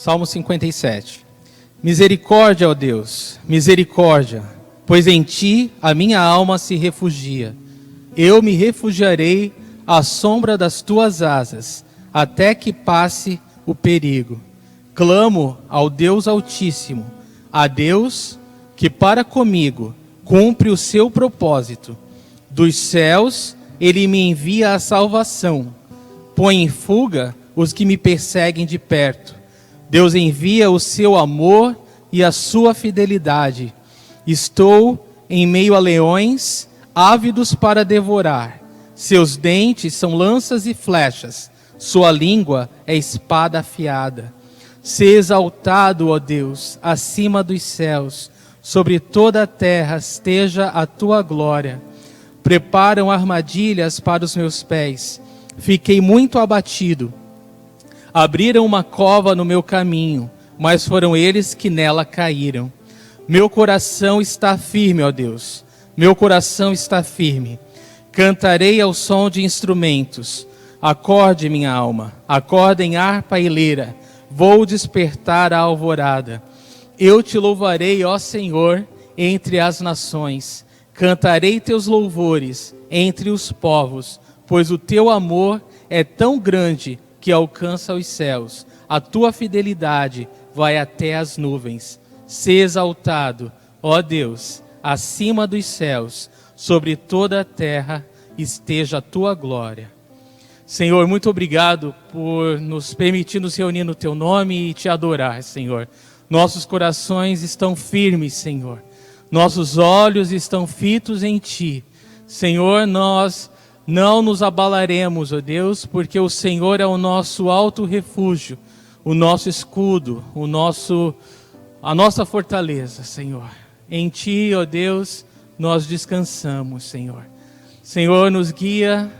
Salmo 57. Misericórdia, ó Deus, misericórdia, pois em ti a minha alma se refugia. Eu me refugiarei à sombra das tuas asas, até que passe o perigo. Clamo ao Deus Altíssimo, a Deus que para comigo cumpre o seu propósito. Dos céus ele me envia a salvação, põe em fuga os que me perseguem de perto. Deus envia o seu amor e a sua fidelidade. Estou em meio a leões, ávidos para devorar. Seus dentes são lanças e flechas, sua língua é espada afiada. Sê exaltado, ó Deus, acima dos céus, sobre toda a terra esteja a tua glória. Preparam armadilhas para os meus pés, fiquei muito abatido. Abriram uma cova no meu caminho, mas foram eles que nela caíram. Meu coração está firme, ó Deus, meu coração está firme. Cantarei ao som de instrumentos. Acorde, minha alma, acorda em harpa e lira. Vou despertar a alvorada. Eu te louvarei, ó Senhor, entre as nações. Cantarei teus louvores entre os povos, pois o teu amor é tão grande que alcança os céus. A tua fidelidade vai até as nuvens. Sê exaltado, ó Deus, acima dos céus, sobre toda a terra esteja a tua glória. Senhor, muito obrigado por nos permitir nos reunir no teu nome e te adorar, Senhor. Nossos corações estão firmes, Senhor. Nossos olhos estão fitos em ti. Senhor, nós não nos abalaremos, ó Deus, porque o Senhor é o nosso alto refúgio, o nosso escudo, a nossa fortaleza, Senhor. Em ti, ó Deus, nós descansamos, Senhor. Senhor, nos guia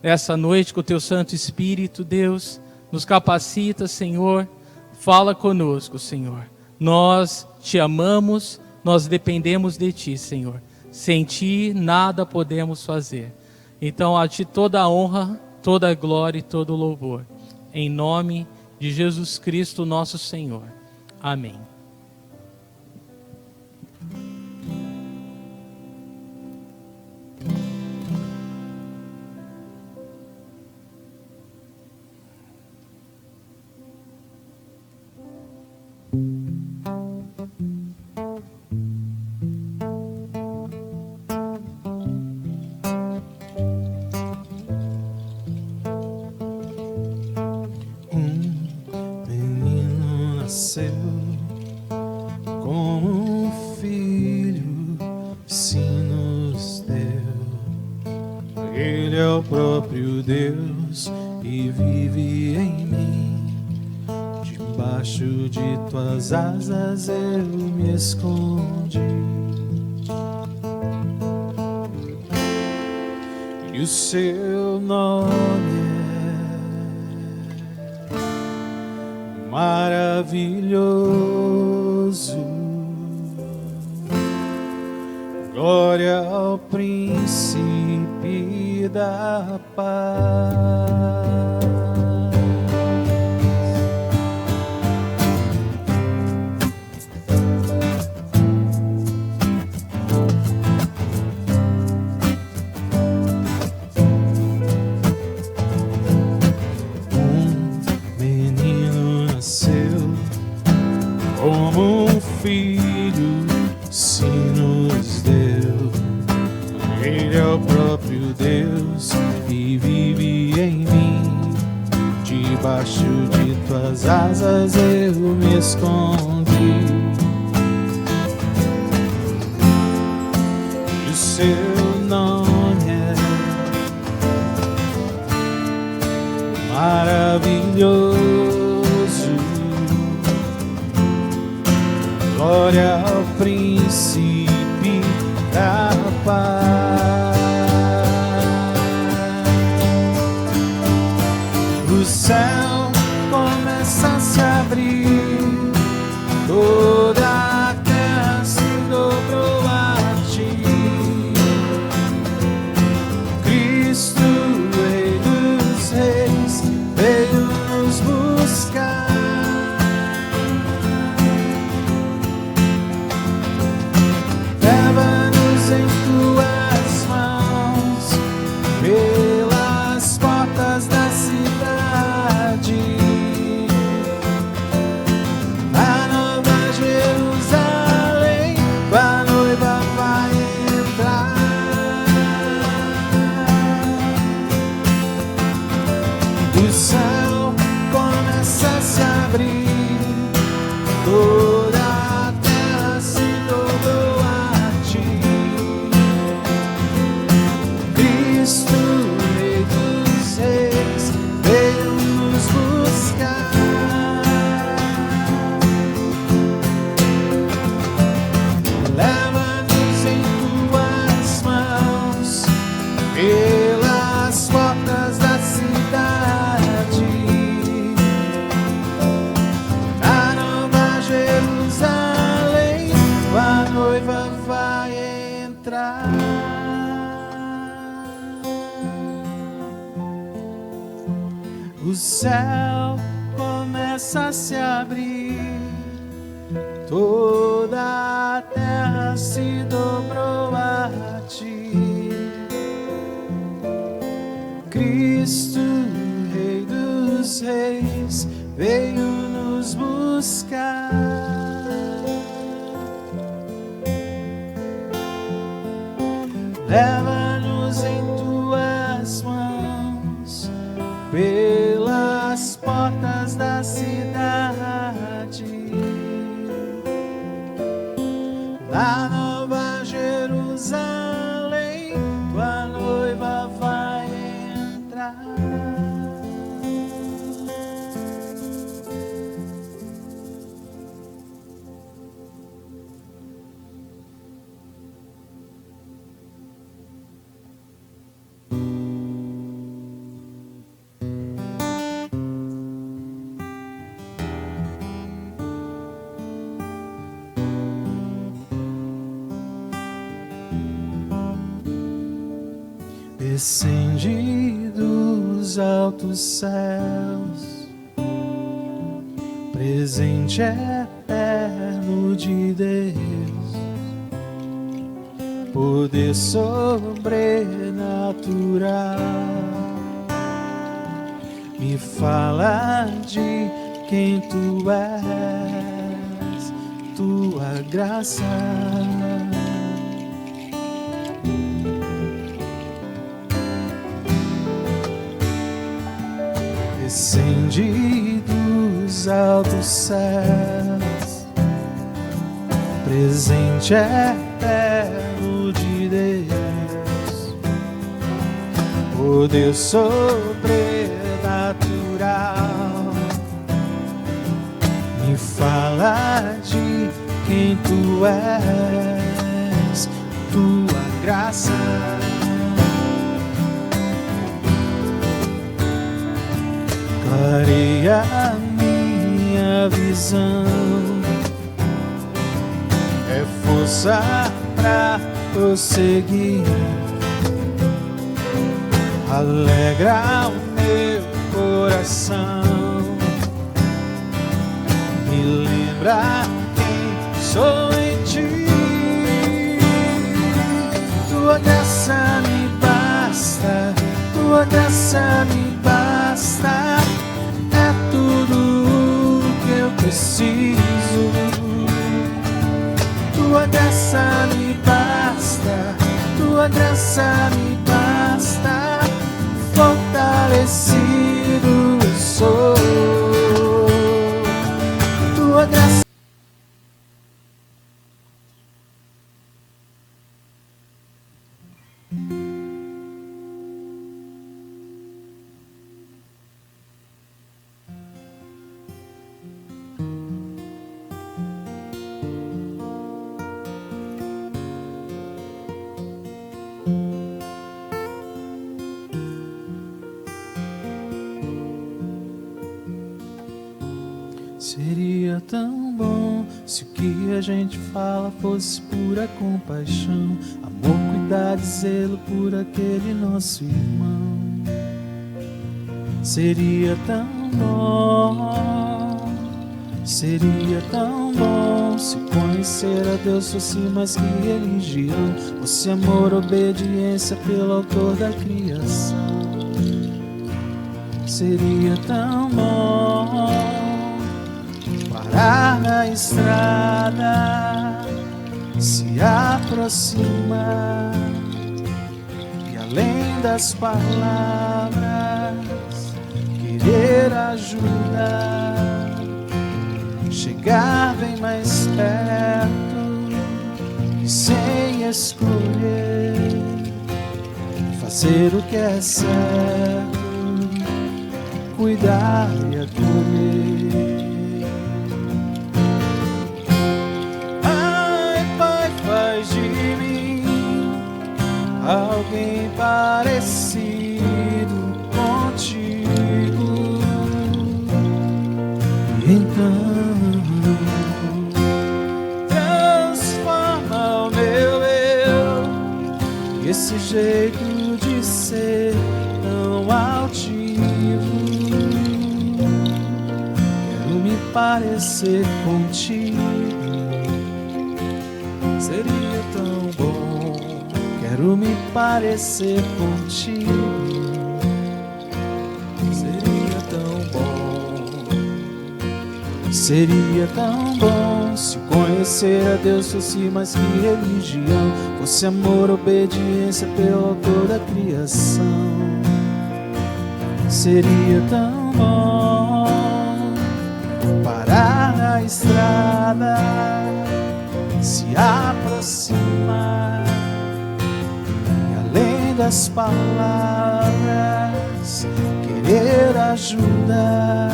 essa noite com o teu Santo Espírito, Deus, nos capacita, Senhor, fala conosco, Senhor. Nós te amamos, nós dependemos de ti, Senhor. Sem ti nada podemos fazer. Então a ti toda a honra, toda a glória e todo o louvor. Em nome de Jesus Cristo, nosso Senhor. Amém. Como um filho se nos deu. Ele é o próprio Deus e vive em mim. Debaixo de tuas asas eu me escondi. E o seu nome maravilhoso, glória ao príncipe da paz. Como um filho se nos deu. Ele é o próprio Deus e vive em mim. Debaixo de tuas asas eu me escondi. E o seu nome é maravilhoso, glória ao príncipe da paz. O céu começa a se abrir, toda a terra se dobrou a ti. Cristo, Rei dos Reis, veio nos buscar. entrar. O céu começa a se abrir, toda a terra se dobrou a ti. Cristo, Rei dos Reis, veio nos buscar. Leva-nos em tuas mãos pelas portas da cidade, na Nova Jerusalém, tua noiva vai entrar. Descende dos altos céus, presente eterno de Deus, poder sobrenatural, me fala de quem tu és, tua graça. Descende dos altos céus, presente eterno de Deus, poder sobrenatural, me fala de quem tu és, tua graça. Clareia a minha visão, é força pra prosseguir, alegra o meu coração, me lembra quem sou em ti. Tua graça me basta, tua graça me basta, tudo que eu preciso. Tua graça me basta, tua graça me basta, fortalecido eu sou. Tua graça. Seria tão bom se o que a gente fala fosse pura compaixão, amor, cuidado e zelo por aquele nosso irmão. Seria tão bom se conhecer a Deus fosse mais que religião, fosse amor, obediência pelo autor da criação. Seria tão bom parar na estrada, se aproximar e além das palavras querer ajudar, chegar bem mais perto e sem escolher fazer o que é certo, cuidar e acolher. Alguém parecido contigo, e então transforma o meu eu esse jeito de ser tão altivo. Quero me parecer contigo, seria tão bom. Quero me parecer contigo, seria tão bom. Seria tão bom se conhecer a Deus fosse mais que religião, fosse amor, obediência pelo autor da criação. Seria tão bom parar na estrada, se aproximar e além das palavras querer ajudar,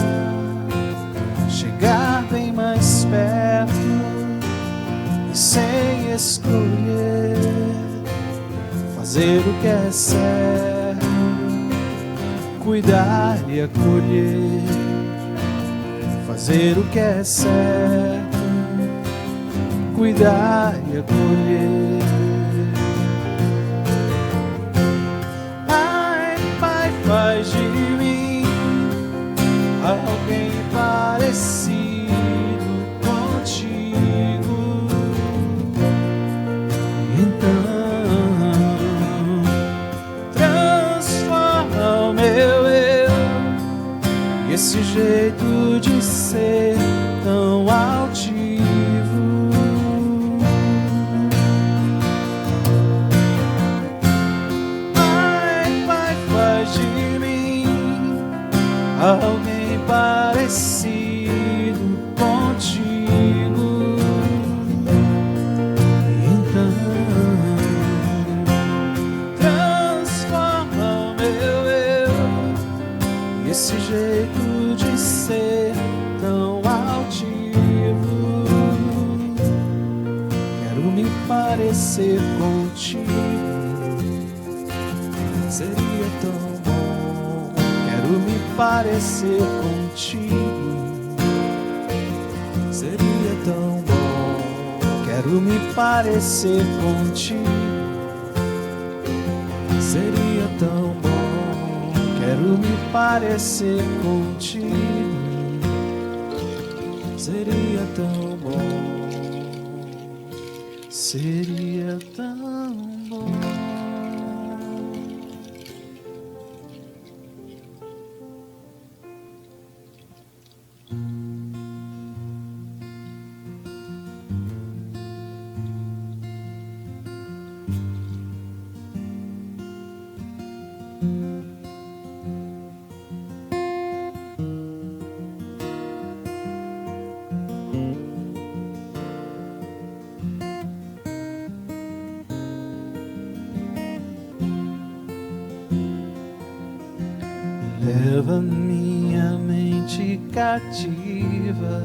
chegar bem mais perto e sem escolher fazer o que é certo, cuidar e acolher, fazer o que é certo, cuidar e acolher. Ai, Pai, faz de mim alguém parecido contigo, então transforma o meu eu e esse jeito de ser tão altivo. Ai, Pai, faz de mim alguém parecido contigo, então transforma o meu eu e esse jeito de ser tão altivo. Quero me parecer contigo, seria tão bom. Quero me parecer contigo, seria tão bom. Quero me parecer contigo, seria tão bom. Quero me parecer contigo, seria tão bom, seria tão bom. Leva minha mente cativa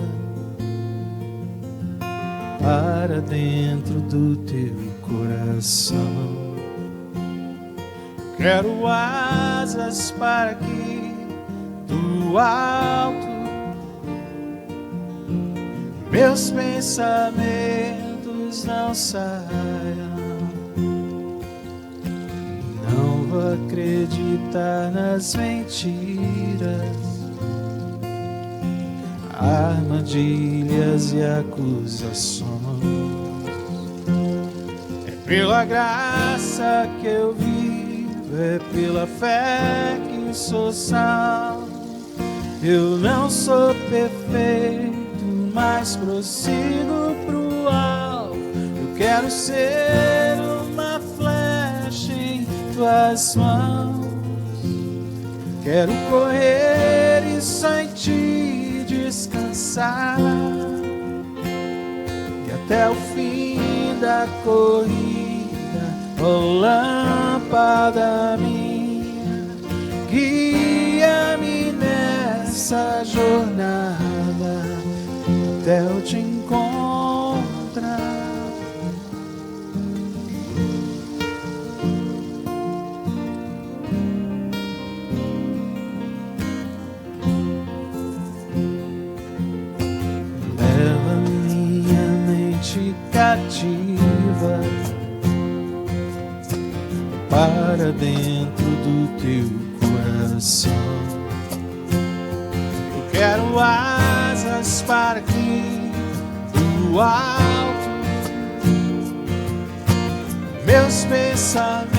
para dentro do teu coração. Quero asas para que do alto meus pensamentos não saiam. Não vou acreditar nas mentiras, armadilhas e acusações. É pela graça que eu vivo, é pela fé que sou salvo. Eu não sou perfeito, mas prossigo pro alvo. Eu quero ser uma flecha em tuas mãos. Quero correr e só em ti descansar, e até o fim da corrida, ó lâmpada minha, guia-me nessa jornada até eu te encontrar. cativa para dentro do teu coração. Eu quero asas para que do alto meus pensamentos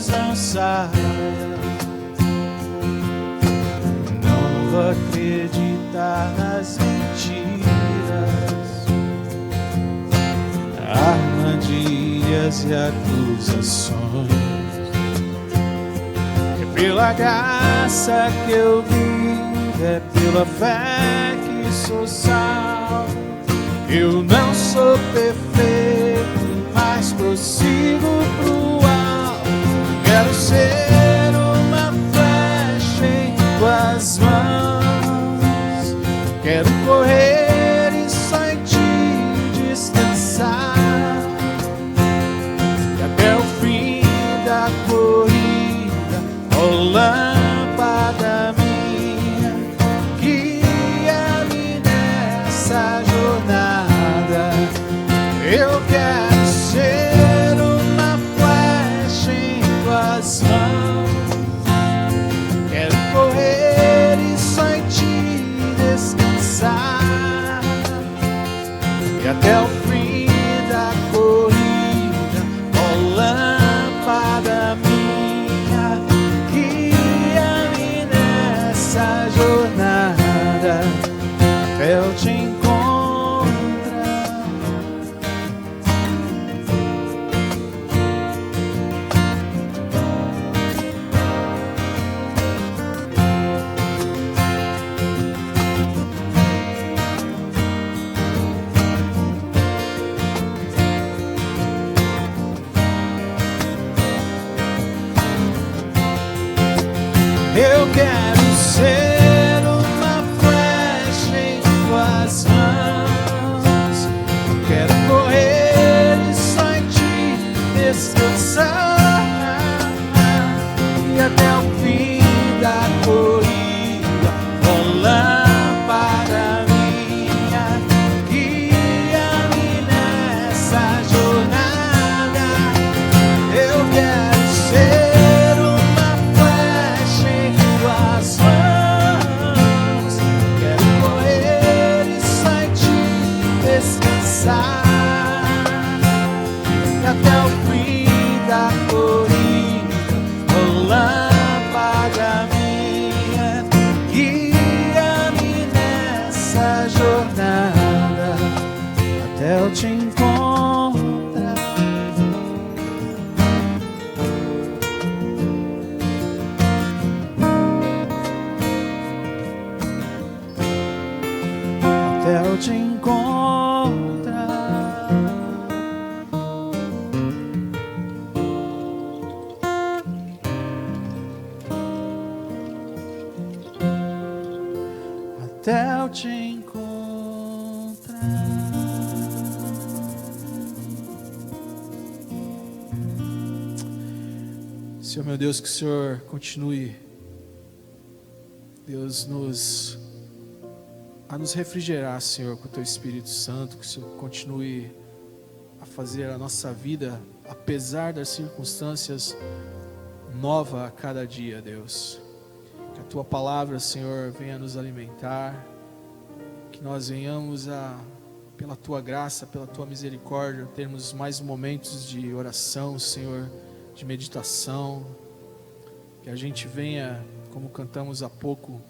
não saiam. Não vou acreditar nas mentiras, armadilhas e acusações. É pela graça que eu vivo, é pela fé que sou salvo. Eu não sou perfeito, mas prossigo pro alto. Quero ser uma flecha em tuas mãos. Quero correr e só em ti descansar. E até o fim da corrida, ó lâmpada minha, guia-me nessa jornada. Eu quero ser uma flecha em tuas mãos. Quero correr e só em ti descansar. E até o fim da corrida, ó lâmpada minha, guia-me nessa jornada até eu te encontrar. Eu quero ser uma flecha em tuas mãos. Quero correr e só em ti descansar. E até o fim da corrida, ó lâmpada minha, guia-me nessa jornada. Eu quero ser uma flecha em tuas mãos. Quero correr e só em ti descansar. E até o fim da corrida, ó lâmpada minha, guia-me nessa jornada até eu te encontrar. Até eu te encontrar. Até eu te encontrar. Senhor meu Deus, que o Senhor continue, Deus, a nos refrigerar, Senhor, com o Teu Espírito Santo. Que o Senhor continue a fazer a nossa vida, apesar das circunstâncias, nova a cada dia, Deus. Que a Tua palavra, Senhor, venha nos alimentar. Que nós venhamos pela Tua graça, pela Tua misericórdia, termos mais momentos de oração, Senhor, de meditação. Que a gente venha, como cantamos há pouco,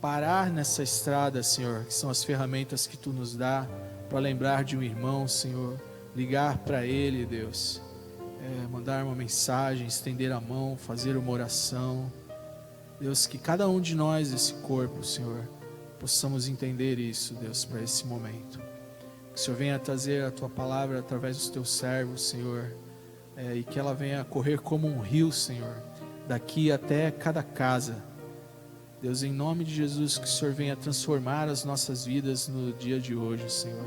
parar nessa estrada, Senhor, que são as ferramentas que Tu nos dá para lembrar de um irmão, Senhor, ligar para ele, Deus, mandar uma mensagem, estender a mão, fazer uma oração. Deus, que cada um de nós, esse corpo, Senhor, possamos entender isso, Deus, para esse momento. Que o Senhor venha trazer a Tua palavra através dos Teus servos, Senhor, e que ela venha correr como um rio, Senhor, daqui até cada casa. Deus, em nome de Jesus, que o Senhor venha transformar as nossas vidas no dia de hoje, Senhor.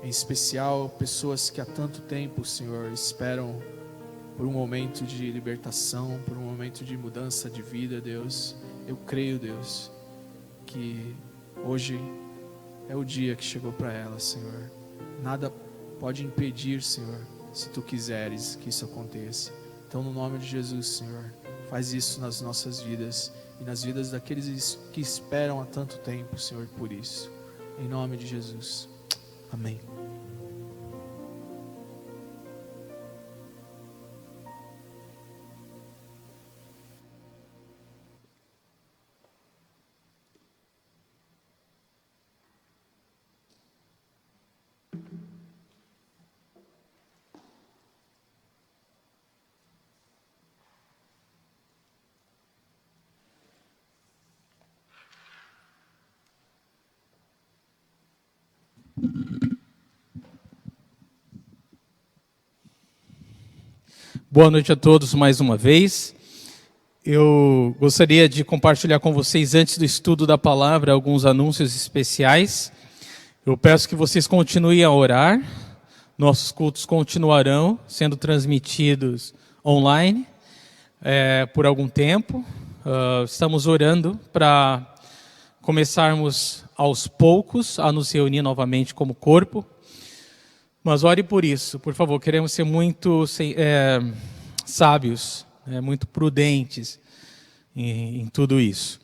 Em especial, pessoas que há tanto tempo, Senhor, esperam por um momento de libertação, por um momento de mudança de vida, Deus. Eu creio, Deus, que hoje é o dia que chegou para elas, Senhor. Nada pode impedir, Senhor, se Tu quiseres que isso aconteça. Então, no nome de Jesus, Senhor, faz isso nas nossas vidas e nas vidas daqueles que esperam há tanto tempo, Senhor, por isso. Em nome de Jesus. Amém. Boa noite a todos mais uma vez. Eu gostaria de compartilhar com vocês, antes do estudo da palavra, alguns anúncios especiais. Eu peço que vocês continuem a orar. Nossos cultos continuarão sendo transmitidos online por algum tempo. Estamos orando para começarmos aos poucos a nos reunir novamente como corpo. Mas ore por isso, por favor. Queremos ser muito sábios, muito prudentes em tudo isso.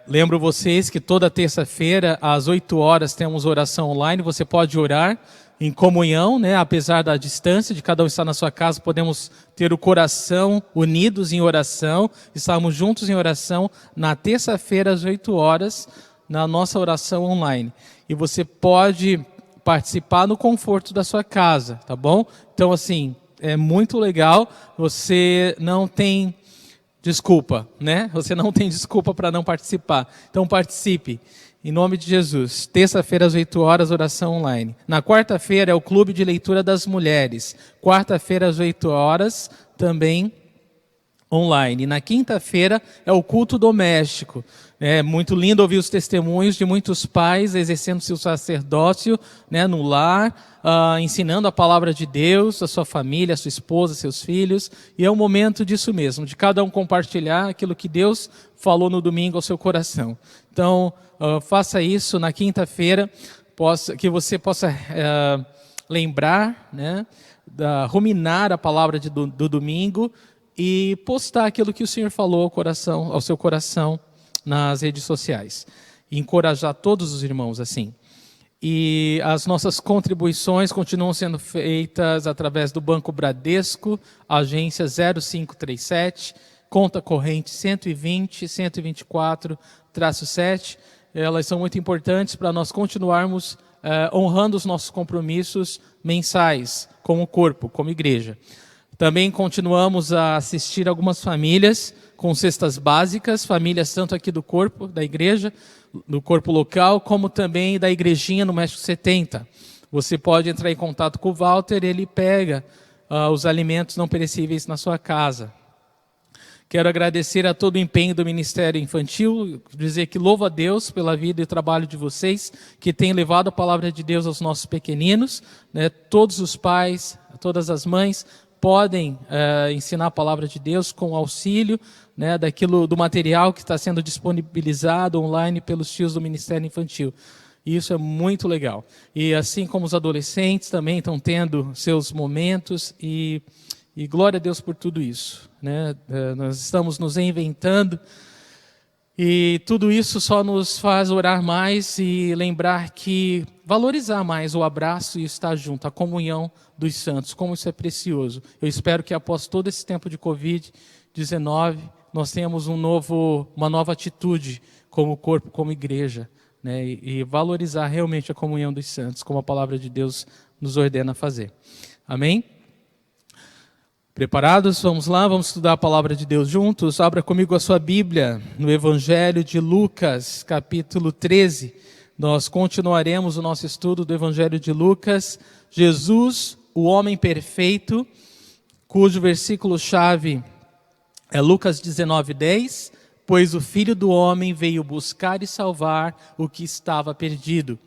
Lembro vocês que toda terça-feira, às 8 horas, temos oração online. Você pode orar em comunhão, apesar da distância de cada um estar na sua casa, podemos ter o coração unidos em oração. Estamos juntos em oração na terça-feira, às 8 horas, na nossa oração online. E você pode participar no conforto da sua casa, tá bom? Então, assim, é muito legal, você não tem desculpa, Você não tem desculpa para não participar. Então, participe, em nome de Jesus. Terça-feira, às 8 horas, oração online. Na quarta-feira é o Clube de Leitura das Mulheres. Quarta-feira, às 8 horas, também online. Na quinta-feira é o culto doméstico. É muito lindo ouvir os testemunhos de muitos pais exercendo seu sacerdócio, no lar, ensinando a palavra de Deus, a sua família, a sua esposa, seus filhos. E é um momento disso mesmo, de cada um compartilhar aquilo que Deus falou no domingo ao seu coração. Então, faça isso na quinta-feira, que você possa lembrar, ruminar a palavra do domingo e postar aquilo que o Senhor falou ao seu coração nas redes sociais. E encorajar todos os irmãos assim. E as nossas contribuições continuam sendo feitas através do Banco Bradesco, agência 0537, conta corrente 120-124-7. Elas são muito importantes para nós continuarmos honrando os nossos compromissos mensais, como corpo, como igreja. Também continuamos a assistir algumas famílias com cestas básicas, famílias tanto aqui do corpo, da igreja, do corpo local, como também da igrejinha no México 70. Você pode entrar em contato com o Walter, ele pega os alimentos não perecíveis na sua casa. Quero agradecer a todo o empenho do Ministério Infantil, dizer que louvo a Deus pela vida e trabalho de vocês, que tem levado a palavra de Deus aos nossos pequeninos, Todos os pais, todas as mães podem ensinar a palavra de Deus com auxílio do material que está sendo disponibilizado online pelos tios do Ministério Infantil. E isso é muito legal. E assim como os adolescentes também estão tendo seus momentos e glória a Deus por tudo isso. Nós estamos nos reinventando e tudo isso só nos faz orar mais e lembrar que valorizar mais o abraço e estar junto, a comunhão dos santos, como isso é precioso. Eu espero que após todo esse tempo de Covid-19, nós tenhamos uma nova atitude como corpo, como igreja, e valorizar realmente a comunhão dos santos, como a palavra de Deus nos ordena fazer. Amém? Preparados? Vamos lá, vamos estudar a palavra de Deus juntos. Abra comigo a sua Bíblia no Evangelho de Lucas, capítulo 13. Nós continuaremos o nosso estudo do Evangelho de Lucas. Jesus, o homem perfeito, cujo versículo-chave é Lucas 19:10, pois o Filho do Homem veio buscar e salvar o que estava perdido.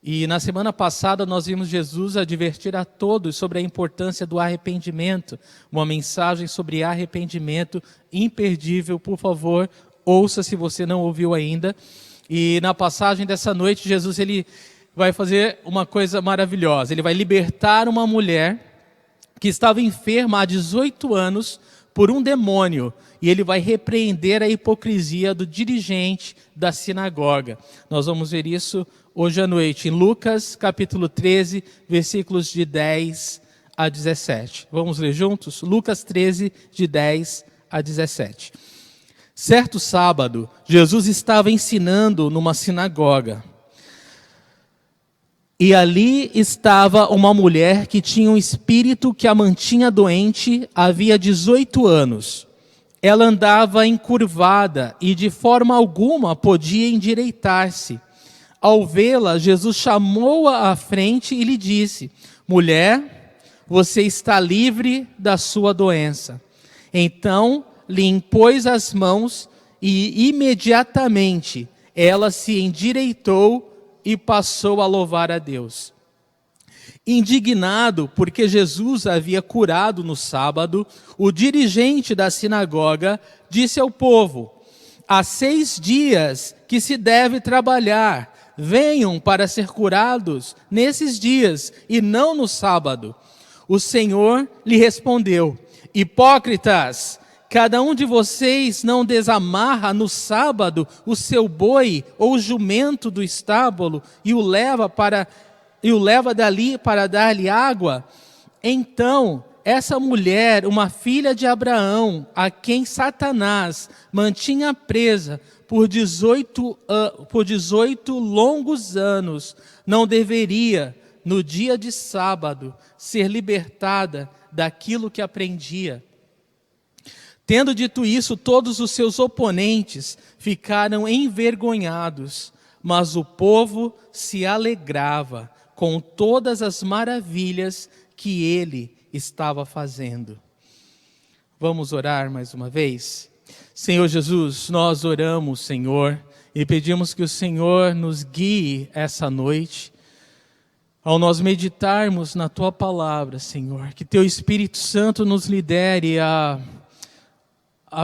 E na semana passada nós vimos Jesus advertir a todos sobre a importância do arrependimento, uma mensagem sobre arrependimento imperdível. Por favor, ouça se você não ouviu ainda. E na passagem dessa noite, Jesus ele vai fazer uma coisa maravilhosa. Ele vai libertar uma mulher que estava enferma há 18 anos por um demônio, e ele vai repreender a hipocrisia do dirigente da sinagoga. Nós vamos ver isso hoje à noite, em Lucas capítulo 13, versículos de 10 a 17. Vamos ler juntos? Lucas 13, de 10 a 17. Certo sábado, Jesus estava ensinando numa sinagoga. E ali estava uma mulher que tinha um espírito que a mantinha doente havia 18 anos. Ela andava encurvada e de forma alguma podia endireitar-se. Ao vê-la, Jesus chamou-a à frente e lhe disse: mulher, você está livre da sua doença. Então lhe impôs as mãos e imediatamente ela se endireitou e passou a louvar a Deus. Indignado porque Jesus havia curado no sábado, o dirigente da sinagoga disse ao povo: há 6 dias que se deve trabalhar, venham para ser curados nesses dias e não no sábado. O Senhor lhe respondeu: hipócritas, cada um de vocês não desamarra no sábado o seu boi ou jumento do estábulo e o leva dali para dar-lhe água? Então, essa mulher, uma filha de Abraão, a quem Satanás mantinha presa por 18 longos anos, não deveria, no dia de sábado, ser libertada daquilo que aprendia. Tendo dito isso, todos os seus oponentes ficaram envergonhados, mas o povo se alegrava com todas as maravilhas que ele estava fazendo. Vamos orar mais uma vez? Senhor Jesus, nós oramos, Senhor, e pedimos que o Senhor nos guie essa noite, ao nós meditarmos na Tua palavra, Senhor, que Teu Espírito Santo nos lidere a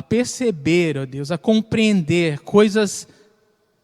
perceber, ó Deus, a compreender coisas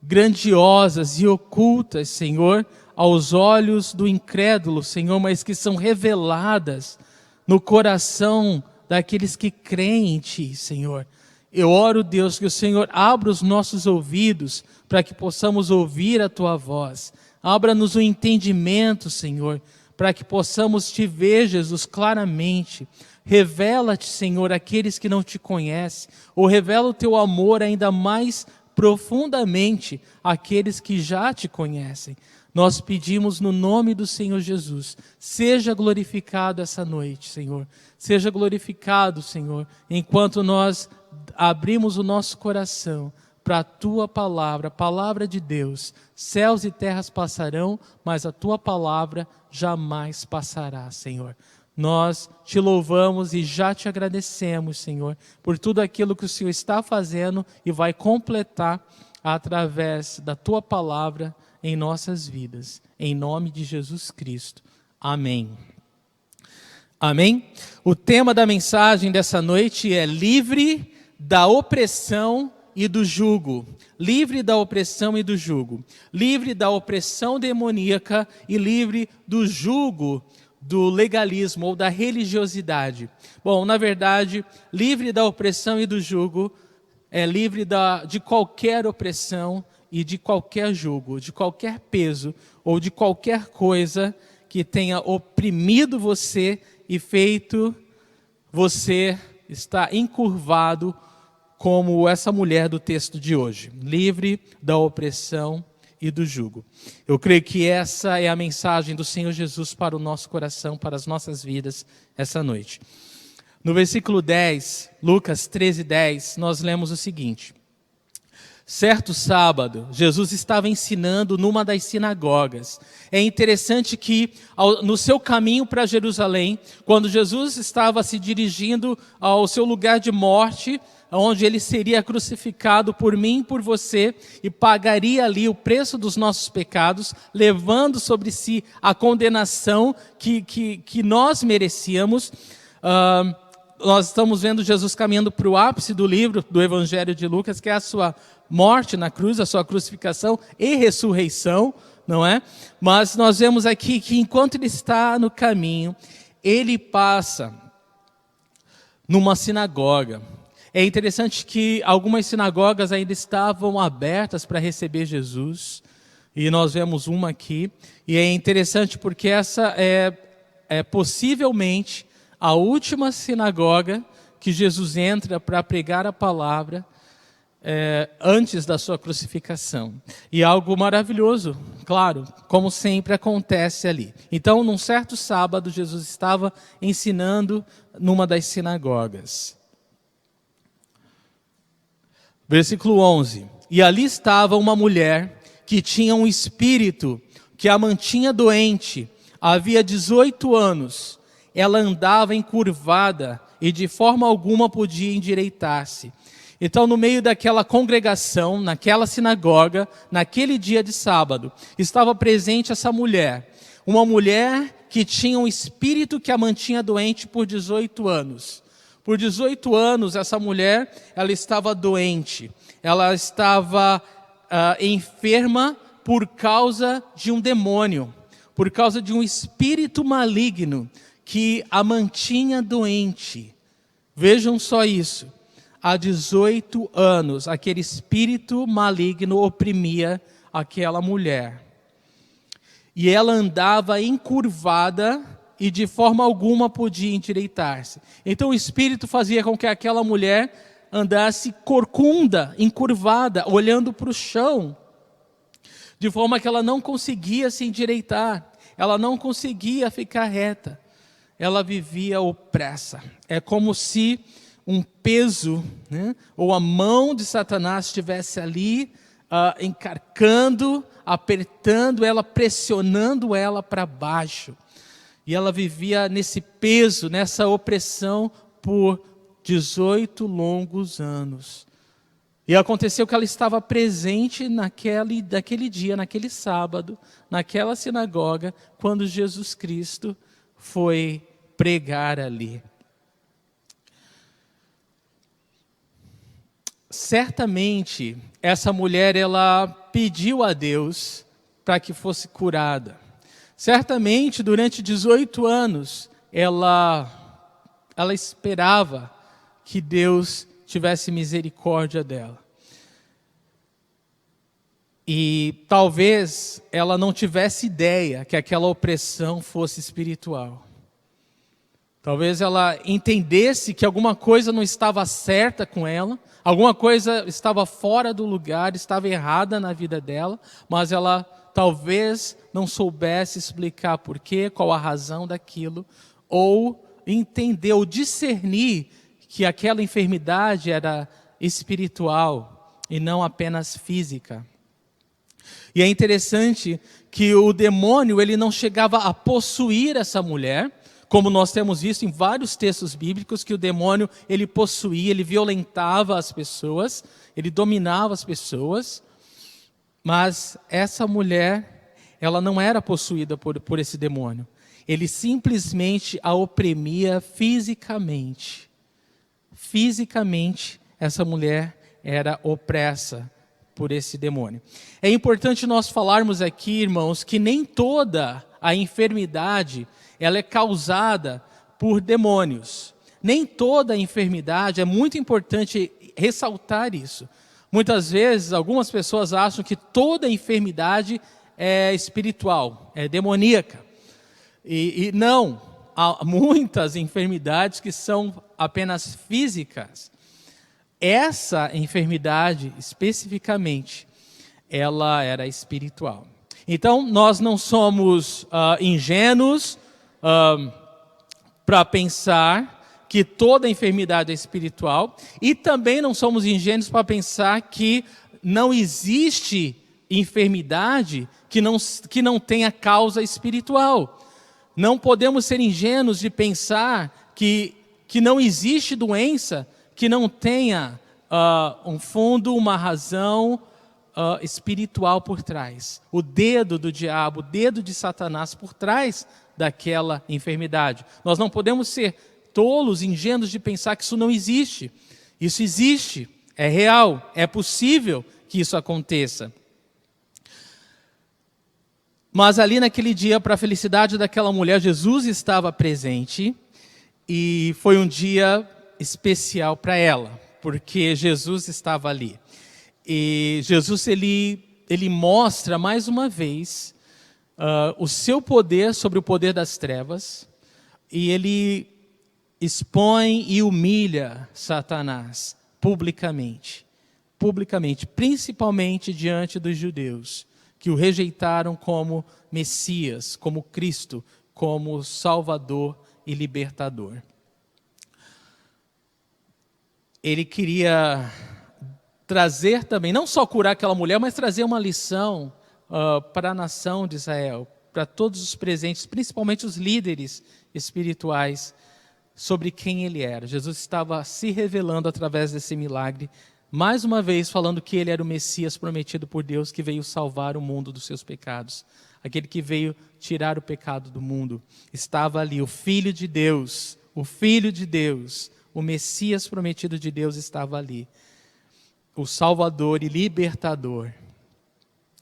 grandiosas e ocultas, Senhor, aos olhos do incrédulo, Senhor, mas que são reveladas no coração daqueles que creem em Ti, Senhor. Eu oro, Deus, que o Senhor abra os nossos ouvidos para que possamos ouvir a Tua voz. Abra-nos o entendimento, Senhor, para que possamos Te ver, Jesus, claramente. Revela-te, Senhor, àqueles que não Te conhecem, ou revela o Teu amor ainda mais profundamente àqueles que já Te conhecem. Nós pedimos no nome do Senhor Jesus, seja glorificado essa noite, Senhor. Seja glorificado, Senhor, enquanto nós abrimos o nosso coração para a Tua palavra, a palavra de Deus. Céus e terras passarão, mas a Tua palavra jamais passará, Senhor. Nós Te louvamos e já Te agradecemos, Senhor, por tudo aquilo que o Senhor está fazendo e vai completar através da Tua palavra em nossas vidas. Em nome de Jesus Cristo. Amém. Amém? O tema da mensagem dessa noite é livre da opressão e do jugo. Livre da opressão e do jugo. Livre da opressão demoníaca e livre do jugo do legalismo ou da religiosidade. Bom, na verdade, livre da opressão e do jugo é livre de qualquer opressão e de qualquer jugo, de qualquer peso ou de qualquer coisa que tenha oprimido você e feito você estar encurvado como essa mulher do texto de hoje. Livre da opressão e do jugo. Eu creio que essa é a mensagem do Senhor Jesus para o nosso coração, para as nossas vidas essa noite. No versículo 10, Lucas 13:10, nós lemos o seguinte: certo sábado, Jesus estava ensinando numa das sinagogas. É interessante que no seu caminho para Jerusalém, quando Jesus estava se dirigindo ao seu lugar de morte, onde ele seria crucificado por mim e por você, e pagaria ali o preço dos nossos pecados, levando sobre si a condenação que nós merecíamos. Nós estamos vendo Jesus caminhando para o ápice do livro do Evangelho de Lucas, que é a sua morte na cruz, a sua crucificação e ressurreição, não é? Mas nós vemos aqui que enquanto ele está no caminho, ele passa numa sinagoga. É interessante que algumas sinagogas ainda estavam abertas para receber Jesus, e nós vemos uma aqui, e é interessante porque essa é possivelmente a última sinagoga que Jesus entra para pregar a palavra antes da sua crucificação. E algo maravilhoso, claro, como sempre acontece ali. Então, num certo sábado, Jesus estava ensinando numa das sinagogas. Versículo 11. E ali estava uma mulher que tinha um espírito que a mantinha doente, havia 18 anos. Ela andava encurvada e de forma alguma podia endireitar-se. Então, no meio daquela congregação, naquela sinagoga, naquele dia de sábado, estava presente essa mulher. Uma mulher que tinha um espírito que a mantinha doente por 18 anos. Por 18 anos, essa mulher, ela estava doente. Ela estava enferma por causa de um demônio, por causa de um espírito maligno que a mantinha doente. Vejam só isso. Há 18 anos, aquele espírito maligno oprimia aquela mulher. E ela andava encurvada e de forma alguma podia endireitar-se. Então o espírito fazia com que aquela mulher andasse corcunda, encurvada, olhando para o chão, de forma que ela não conseguia se endireitar, ela não conseguia ficar reta, ela vivia opressa. É como se um peso, né, ou a mão de Satanás estivesse ali encarcando, apertando ela, pressionando ela para baixo. E ela vivia nesse peso, nessa opressão por 18 longos anos. E aconteceu que ela estava presente naquele dia, naquele sábado, naquela sinagoga, quando Jesus Cristo foi pregar ali. Certamente, essa mulher, ela pediu a Deus para que fosse curada. Certamente, durante 18 anos, ela esperava que Deus tivesse misericórdia dela. E talvez ela não tivesse ideia que aquela opressão fosse espiritual. Talvez ela entendesse que alguma coisa não estava certa com ela, alguma coisa estava fora do lugar, estava errada na vida dela, mas ela talvez não soubesse explicar porquê, qual a razão daquilo, ou entender, ou discernir que aquela enfermidade era espiritual e não apenas física. E é interessante que o demônio, ele não chegava a possuir essa mulher, como nós temos visto em vários textos bíblicos, que o demônio, ele possuía, ele violentava as pessoas, ele dominava as pessoas, mas essa mulher, ela não era possuída por esse demônio. Ele simplesmente a oprimia fisicamente. Fisicamente, essa mulher era opressa por esse demônio. É importante nós falarmos aqui, irmãos, que nem toda a enfermidade ela é causada por demônios. Nem toda a enfermidade, é muito importante ressaltar isso. Muitas vezes, algumas pessoas acham que toda enfermidade é espiritual, é demoníaca. E não, há muitas enfermidades que são apenas físicas. Essa enfermidade, especificamente, ela era espiritual. Então, nós não somos ingênuos para pensar que toda enfermidade é espiritual, e também não somos ingênuos para pensar que não existe enfermidade que não tenha causa espiritual. Não podemos ser ingênuos de pensar que não existe doença que não tenha um fundo, uma razão espiritual por trás. O dedo do diabo, o dedo de Satanás por trás daquela enfermidade. Nós não podemos ser tolos, ingênuos de pensar que isso não existe. Isso existe, é real, é possível que isso aconteça. Mas ali naquele dia, para a felicidade daquela mulher, Jesus estava presente e foi um dia especial para ela, porque Jesus estava ali. E Jesus, ele mostra mais uma vez o seu poder sobre o poder das trevas, e ele expõe e humilha Satanás publicamente, principalmente diante dos judeus, que o rejeitaram como Messias, como Cristo, como Salvador e Libertador. Ele queria trazer também, não só curar aquela mulher, mas trazer uma lição para a nação de Israel, para todos os presentes, principalmente os líderes espirituais, sobre quem ele era. Jesus estava se revelando através desse milagre, mais uma vez falando que ele era o Messias prometido por Deus, que veio salvar o mundo dos seus pecados. Aquele que veio tirar o pecado do mundo. Estava ali o Filho de Deus, o Messias prometido de Deus estava ali. O Salvador e Libertador.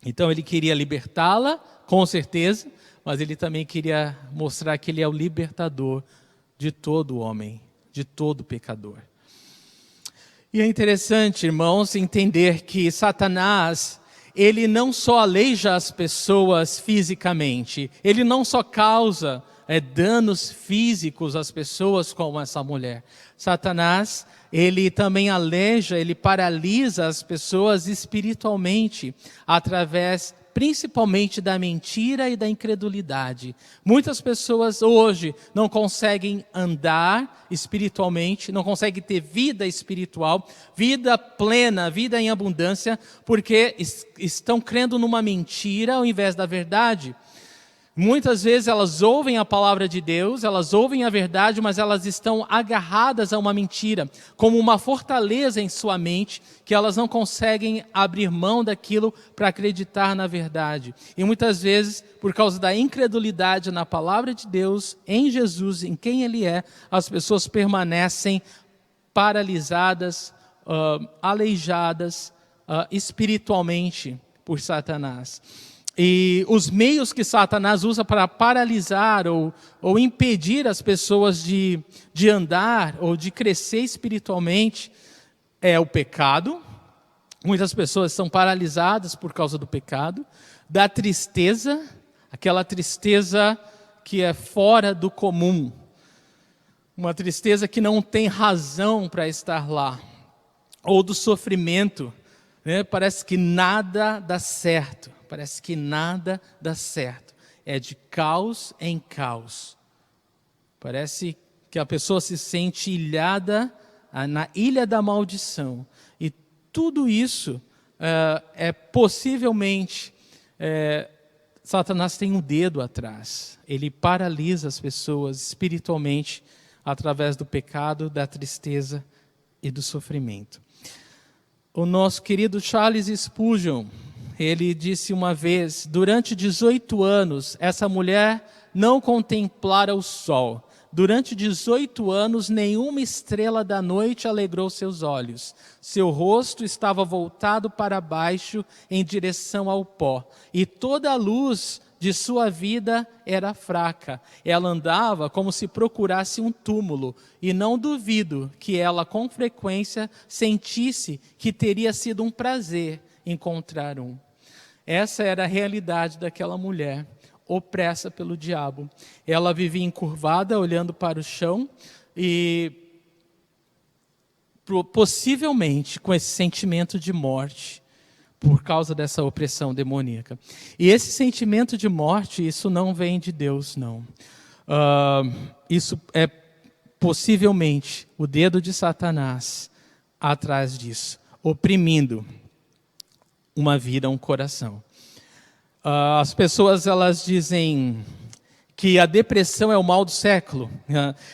Então ele queria libertá-la, com certeza, mas ele também queria mostrar que ele é o libertador de todo homem, de todo pecador. E é interessante, irmãos, entender que Satanás, ele não só aleija as pessoas fisicamente, ele não só causa danos físicos às pessoas como essa mulher. Satanás, ele também aleija, ele paralisa as pessoas espiritualmente, através principalmente da mentira e da incredulidade. Muitas pessoas hoje não conseguem andar espiritualmente, não conseguem ter vida espiritual, vida plena, vida em abundância, porque estão crendo numa mentira ao invés da verdade. Muitas vezes elas ouvem a palavra de Deus, elas ouvem a verdade, mas elas estão agarradas a uma mentira, como uma fortaleza em sua mente, que elas não conseguem abrir mão daquilo para acreditar na verdade. E muitas vezes, por causa da incredulidade na palavra de Deus, em Jesus, em quem Ele é, as pessoas permanecem paralisadas, aleijadas espiritualmente por Satanás. E os meios que Satanás usa para paralisar ou impedir as pessoas de andar ou de crescer espiritualmente é o pecado. Muitas pessoas são paralisadas por causa do pecado. Da tristeza, aquela tristeza que é fora do comum. Uma tristeza que não tem razão para estar lá. Ou do sofrimento, né? Parece que nada dá certo. Parece que nada dá certo. É de caos em caos. Parece que a pessoa se sente ilhada na ilha da maldição. E tudo isso possivelmente, Satanás tem um dedo atrás. Ele paralisa as pessoas espiritualmente através do pecado, da tristeza e do sofrimento. O nosso querido Charles Spurgeon, ele disse uma vez, durante 18 anos, essa mulher não contemplara o sol. Durante 18 anos, nenhuma estrela da noite alegrou seus olhos. Seu rosto estava voltado para baixo, em direção ao pó. E toda a luz de sua vida era fraca. Ela andava como se procurasse um túmulo. E não duvido que ela, com frequência, sentisse que teria sido um prazer encontrar um. Essa era a realidade daquela mulher, opressa pelo diabo. Ela vivia encurvada, olhando para o chão e possivelmente com esse sentimento de morte por causa dessa opressão demoníaca. E esse sentimento de morte, isso não vem de Deus, não. Isso é possivelmente o dedo de Satanás atrás disso, oprimindo uma vida, um coração. As pessoas, elas dizem que a depressão é o mal do século.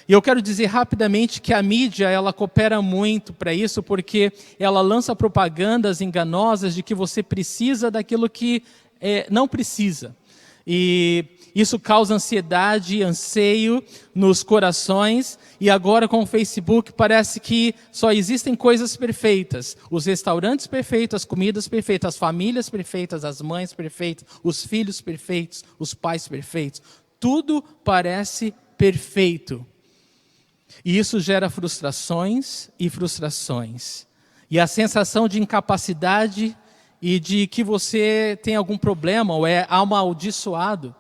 E eu quero dizer rapidamente que a mídia, ela coopera muito para isso, porque ela lança propagandas enganosas de que você precisa daquilo que não precisa. E isso causa ansiedade, anseio nos corações, e agora com o Facebook parece que só existem coisas perfeitas, os restaurantes perfeitos, as comidas perfeitas, as famílias perfeitas, as mães perfeitas, os filhos perfeitos, os pais perfeitos, tudo parece perfeito. E isso gera frustrações e frustrações. E a sensação de incapacidade e de que você tem algum problema ou é amaldiçoado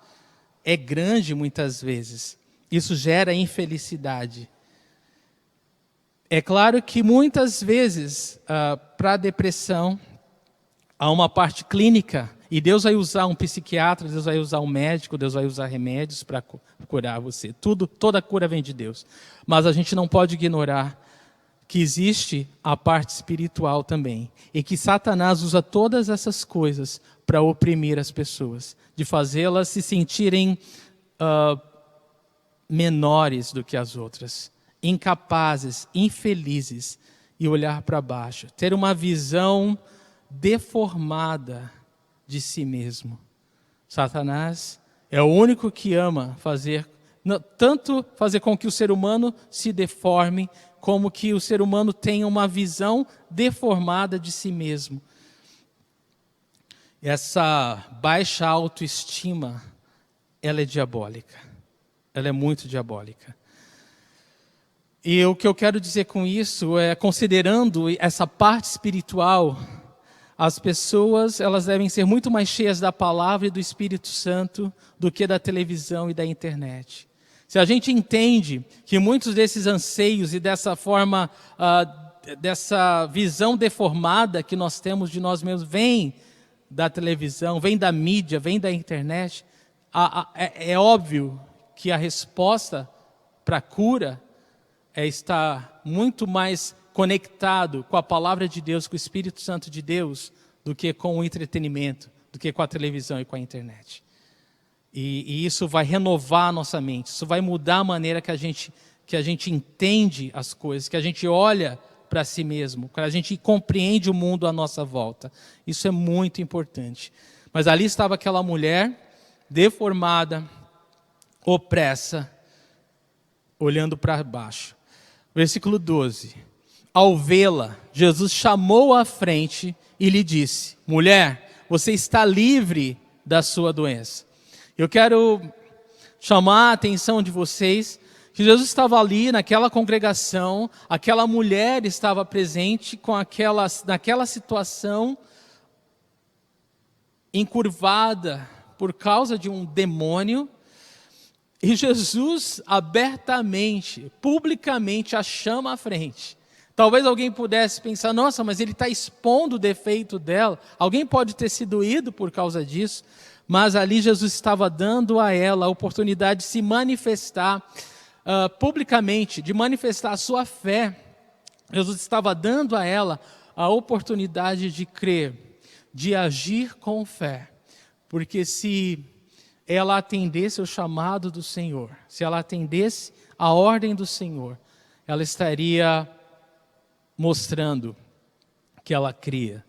é grande muitas vezes. Isso gera infelicidade. É claro que muitas vezes, para a depressão, há uma parte clínica, e Deus vai usar um psiquiatra, Deus vai usar um médico, Deus vai usar remédios para curar você. Toda cura vem de Deus. Mas a gente não pode ignorar que existe a parte espiritual também, e que Satanás usa todas essas coisas para oprimir as pessoas, de fazê-las se sentirem menores do que as outras, incapazes, infelizes, e olhar para baixo, ter uma visão deformada de si mesmo. Satanás é o único que ama tanto fazer com que o ser humano se deforme, como que o ser humano tenha uma visão deformada de si mesmo. Essa baixa autoestima, ela é diabólica. Ela é muito diabólica. E o que eu quero dizer com isso é, considerando essa parte espiritual, as pessoas elas devem ser muito mais cheias da palavra e do Espírito Santo do que da televisão e da internet. Se a gente entende que muitos desses anseios e dessa forma, dessa visão deformada que nós temos de nós mesmos, vem da televisão, vem da mídia, vem da internet, é óbvio que a resposta para a cura é estar muito mais conectado com a palavra de Deus, com o Espírito Santo de Deus, do que com o entretenimento, do que com a televisão e com a internet. E isso vai renovar a nossa mente, isso vai mudar a maneira que a gente entende as coisas, que a gente olha para si mesmo, que a gente compreende o mundo à nossa volta. Isso é muito importante. Mas ali estava aquela mulher deformada, opressa, olhando para baixo. Versículo 12. Ao vê-la, Jesus chamou-a à frente e lhe disse: mulher, você está livre da sua doença. Eu quero chamar a atenção de vocês que Jesus estava ali naquela congregação, aquela mulher estava presente naquela situação encurvada por causa de um demônio, e Jesus abertamente, publicamente a chama à frente. Talvez alguém pudesse pensar, nossa, mas ele está expondo o defeito dela, alguém pode ter sido ido por causa disso, mas ali Jesus estava dando a ela a oportunidade de se manifestar publicamente, de manifestar a sua fé. Jesus estava dando a ela a oportunidade de crer, de agir com fé, porque se ela atendesse ao chamado do Senhor, se ela atendesse a ordem do Senhor, ela estaria mostrando que ela cria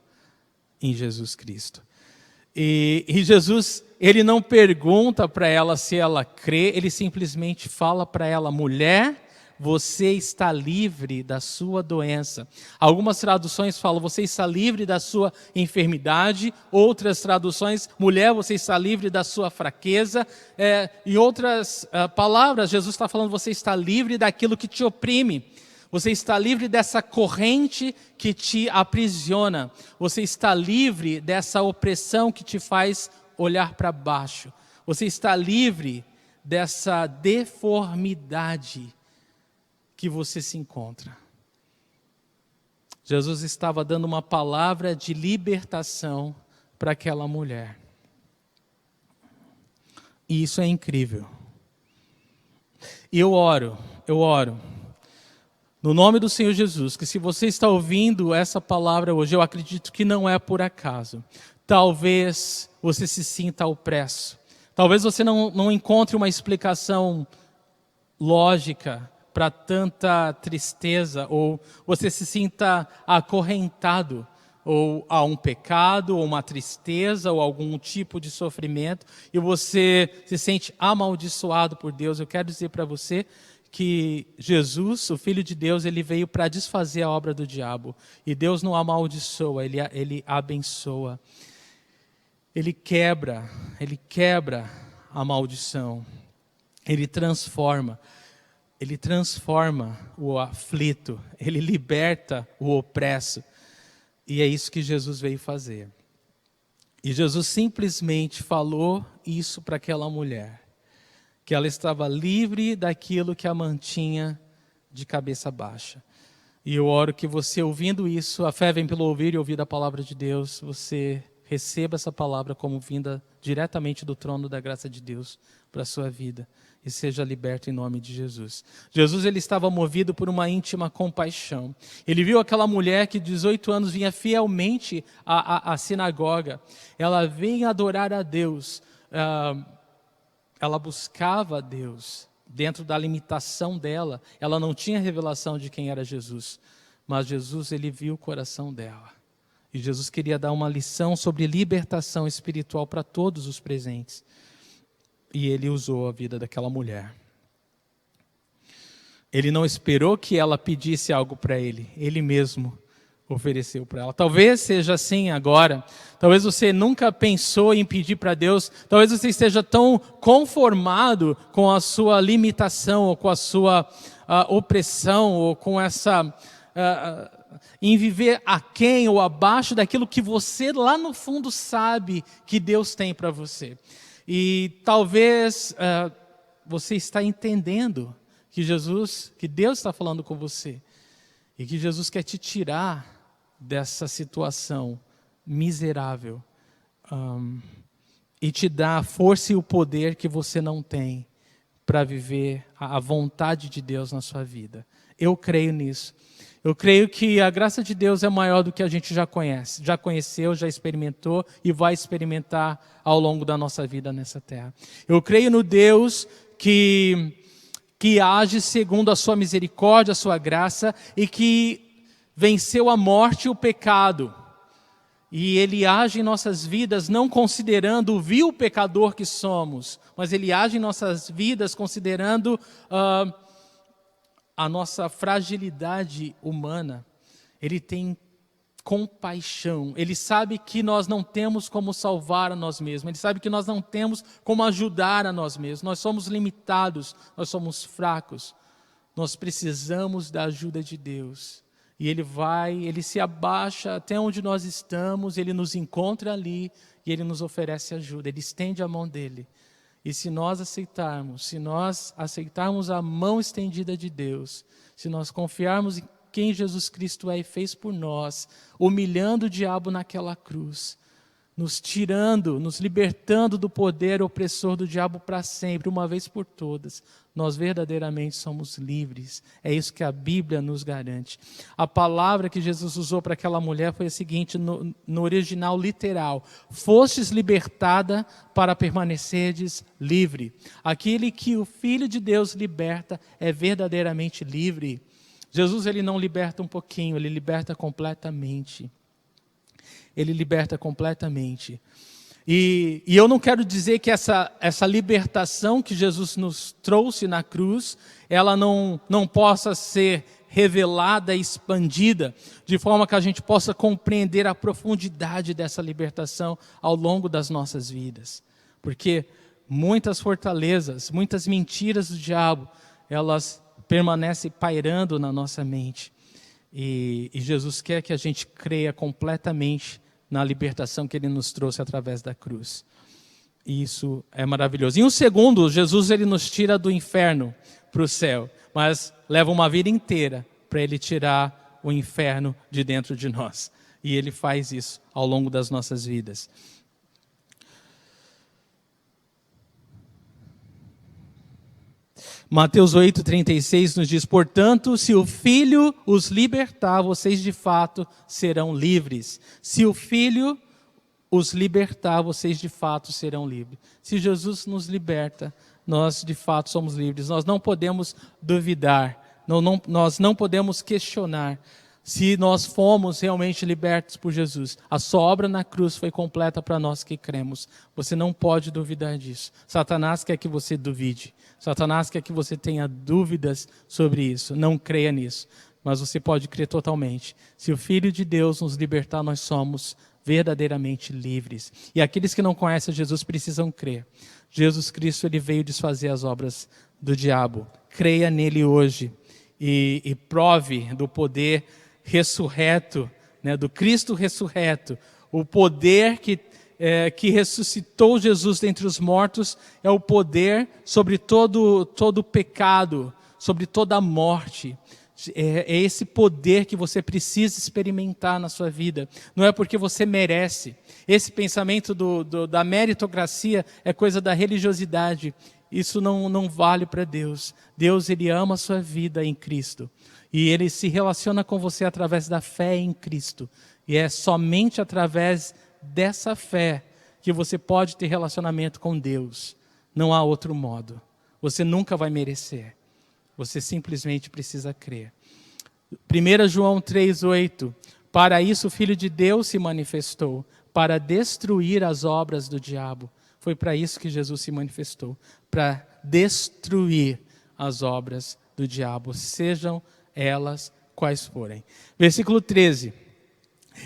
em Jesus Cristo. E Jesus, ele não pergunta para ela se ela crê, ele simplesmente fala para ela: mulher, você está livre da sua doença. Algumas traduções falam: você está livre da sua enfermidade. Outras traduções: mulher, você está livre da sua fraqueza. Em outras palavras, Jesus está falando: você está livre daquilo que te oprime. Você está livre dessa corrente que te aprisiona. Você está livre dessa opressão que te faz olhar para baixo. Você está livre dessa deformidade que você se encontra. Jesus estava dando uma palavra de libertação para aquela mulher. E isso é incrível. E eu oro, no nome do Senhor Jesus, que se você está ouvindo essa palavra hoje, eu acredito que não é por acaso. Talvez você se sinta opresso. Talvez você não encontre uma explicação lógica para tanta tristeza, ou você se sinta acorrentado, ou a um pecado, ou uma tristeza, ou algum tipo de sofrimento, e você se sente amaldiçoado por Deus, eu quero dizer para você que Jesus, o Filho de Deus, ele veio para desfazer a obra do diabo. E Deus não amaldiçoa, ele abençoa. Ele quebra a maldição. Ele transforma o aflito, ele liberta o opresso. E é isso que Jesus veio fazer. E Jesus simplesmente falou isso para aquela mulher, que ela estava livre daquilo que a mantinha de cabeça baixa. E eu oro que você, ouvindo isso, a fé vem pelo ouvir e ouvir a palavra de Deus, você receba essa palavra como vinda diretamente do trono da graça de Deus para a sua vida e seja liberto em nome de Jesus. Jesus, ele estava movido por uma íntima compaixão. Ele viu aquela mulher que 18 anos vinha fielmente à sinagoga. Ela vinha adorar a Deus. Ela buscava a Deus dentro da limitação dela. Ela não tinha revelação de quem era Jesus. Mas Jesus, ele viu o coração dela. E Jesus queria dar uma lição sobre libertação espiritual para todos os presentes. E ele usou a vida daquela mulher. Ele não esperou que ela pedisse algo para ele. Ele mesmo ofereceu para ela. Talvez seja assim agora. Talvez você nunca pensou em pedir para Deus. Talvez você esteja tão conformado com a sua limitação, ou com a sua opressão, ou com essa... em viver aquém ou abaixo daquilo que você lá no fundo sabe que Deus tem para você. E talvez você está entendendo que Deus está falando com você e que Jesus quer te tirar dessa situação miserável e te dar a força e o poder que você não tem para viver a vontade de Deus na sua vida. Eu creio nisso. Eu creio que a graça de Deus é maior do que a gente já conhece, já conheceu, já experimentou e vai experimentar ao longo da nossa vida nessa terra. Eu creio no Deus que age segundo a sua misericórdia, a sua graça, e que venceu a morte e o pecado. E Ele age em nossas vidas não considerando o vil pecador que somos, mas Ele age em nossas vidas considerando a nossa fragilidade humana. Ele tem compaixão. Ele sabe que nós não temos como salvar a nós mesmos. Ele sabe que nós não temos como ajudar a nós mesmos. Nós somos limitados, nós somos fracos. Nós precisamos da ajuda de Deus. E Ele se abaixa até onde nós estamos, Ele nos encontra ali e Ele nos oferece ajuda. Ele estende a mão dEle. E se nós aceitarmos a mão estendida de Deus, se nós confiarmos em quem Jesus Cristo é e fez por nós, humilhando o diabo naquela cruz, nos tirando, nos libertando do poder opressor do diabo para sempre, uma vez por todas, nós verdadeiramente somos livres. É isso que a Bíblia nos garante. A palavra que Jesus usou para aquela mulher foi a seguinte, no original literal: fostes libertada para permanecerdes livre. Aquele que o Filho de Deus liberta é verdadeiramente livre. Jesus, ele não liberta um pouquinho, ele liberta completamente. Ele liberta completamente. E eu não quero dizer que essa libertação que Jesus nos trouxe na cruz, ela não possa ser revelada e expandida, de forma que a gente possa compreender a profundidade dessa libertação ao longo das nossas vidas. Porque muitas fortalezas, muitas mentiras do diabo, elas permanecem pairando na nossa mente. E Jesus quer que a gente creia completamente na libertação que Ele nos trouxe através da cruz. E isso é maravilhoso. E um segundo, Jesus ele nos tira do inferno para o céu, mas leva uma vida inteira para Ele tirar o inferno de dentro de nós. E Ele faz isso ao longo das nossas vidas. Mateus 8,36 nos diz: portanto, se o Filho os libertar, vocês de fato serão livres. Se o Filho os libertar, vocês de fato serão livres. Se Jesus nos liberta, nós de fato somos livres. Nós não podemos duvidar, nós não podemos questionar. se nós fomos realmente libertos por Jesus. A sua obra na cruz foi completa para nós que cremos. Você não pode duvidar disso. Satanás quer que você duvide. Satanás quer que você tenha dúvidas sobre isso. Não creia nisso. Mas você pode crer totalmente. Se o Filho de Deus nos libertar, nós somos verdadeiramente livres. E aqueles que não conhecem Jesus precisam crer. Jesus Cristo, ele veio desfazer as obras do diabo. Creia nele hoje e prove do poder ressurreto, né, do Cristo ressurreto. O poder que ressuscitou Jesus dentre os mortos é o poder sobre todo o pecado, sobre toda a morte. É esse poder que você precisa experimentar na sua vida. Não é porque você merece. Esse pensamento da meritocracia é coisa da religiosidade. Isso não vale para Deus. Deus, ele ama a sua vida em Cristo. E ele se relaciona com você através da fé em Cristo. E é somente através dessa fé que você pode ter relacionamento com Deus. Não há outro modo. Você nunca vai merecer. Você simplesmente precisa crer. 1 João 3,8. Para isso o Filho de Deus se manifestou, para destruir as obras do diabo. Foi para isso que Jesus se manifestou, para destruir as obras do diabo, sejam elas quais forem. Versículo 13.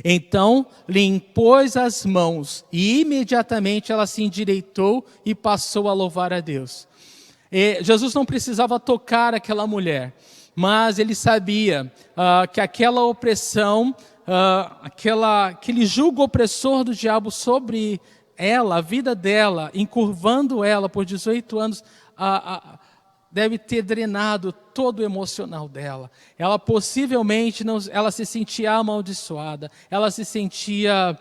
Então lhe impôs as mãos e imediatamente ela se endireitou e passou a louvar a Deus. Jesus não precisava tocar aquela mulher, mas ele sabia que aquela opressão, aquele jugo opressor do diabo sobre ela, a vida dela, encurvando ela por 18 anos, deve ter drenado todo o emocional dela. Ela possivelmente ela se sentia amaldiçoada, ela se sentia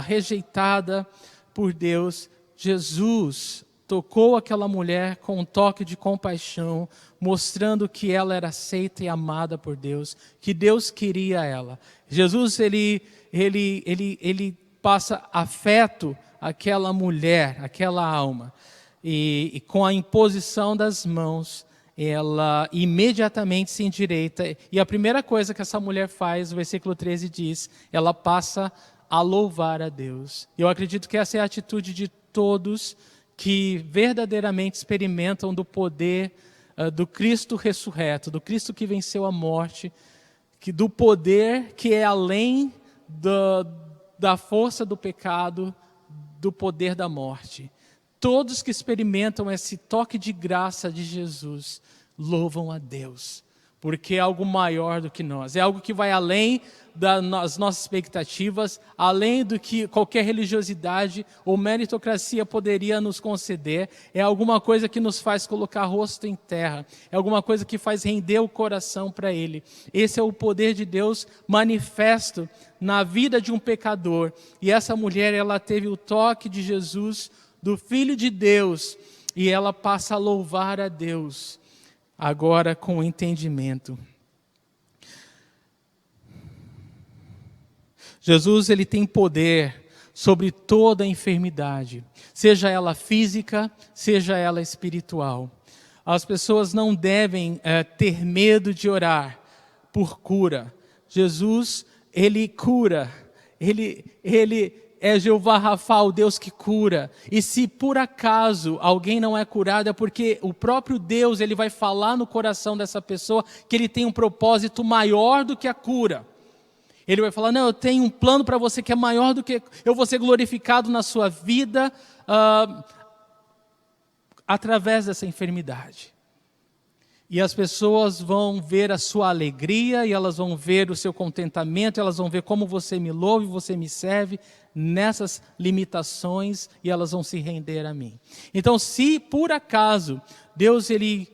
rejeitada por Deus. Jesus tocou aquela mulher com um toque de compaixão, mostrando que ela era aceita e amada por Deus, que Deus queria ela. Jesus, ele passa afeto àquela mulher, àquela alma. E com a imposição das mãos, ela imediatamente se endireita. E a primeira coisa que essa mulher faz, o versículo 13 diz, ela passa a louvar a Deus. Eu acredito que essa é a atitude de todos que verdadeiramente experimentam do poder do Cristo ressurreto, do Cristo que venceu a morte, do poder que é além da força do pecado, do poder da morte. Todos que experimentam esse toque de graça de Jesus louvam a Deus, porque é algo maior do que nós, é algo que vai além das nossas expectativas, além do que qualquer religiosidade ou meritocracia poderia nos conceder. É alguma coisa que nos faz colocar rosto em terra, é alguma coisa que faz render o coração para Ele. Esse é o poder de Deus manifesto na vida de um pecador. E essa mulher, ela teve o toque de Jesus, do Filho de Deus, e ela passa a louvar a Deus, agora com entendimento. Jesus, ele tem poder sobre toda a enfermidade, seja ela física, seja ela espiritual. As pessoas não devem ter medo de orar por cura. Jesus, ele cura, ele é Jeová Rafa, o Deus que cura. E se por acaso alguém não é curado, é porque o próprio Deus, ele vai falar no coração dessa pessoa que ele tem um propósito maior do que a cura. Ele vai falar, não, eu tenho um plano para você que é maior do que... Eu vou ser glorificado na sua vida através dessa enfermidade. E as pessoas vão ver a sua alegria, e elas vão ver o seu contentamento, elas vão ver como você me louva e você me serve nessas limitações, e elas vão se render a mim. Então, se por acaso Deus ele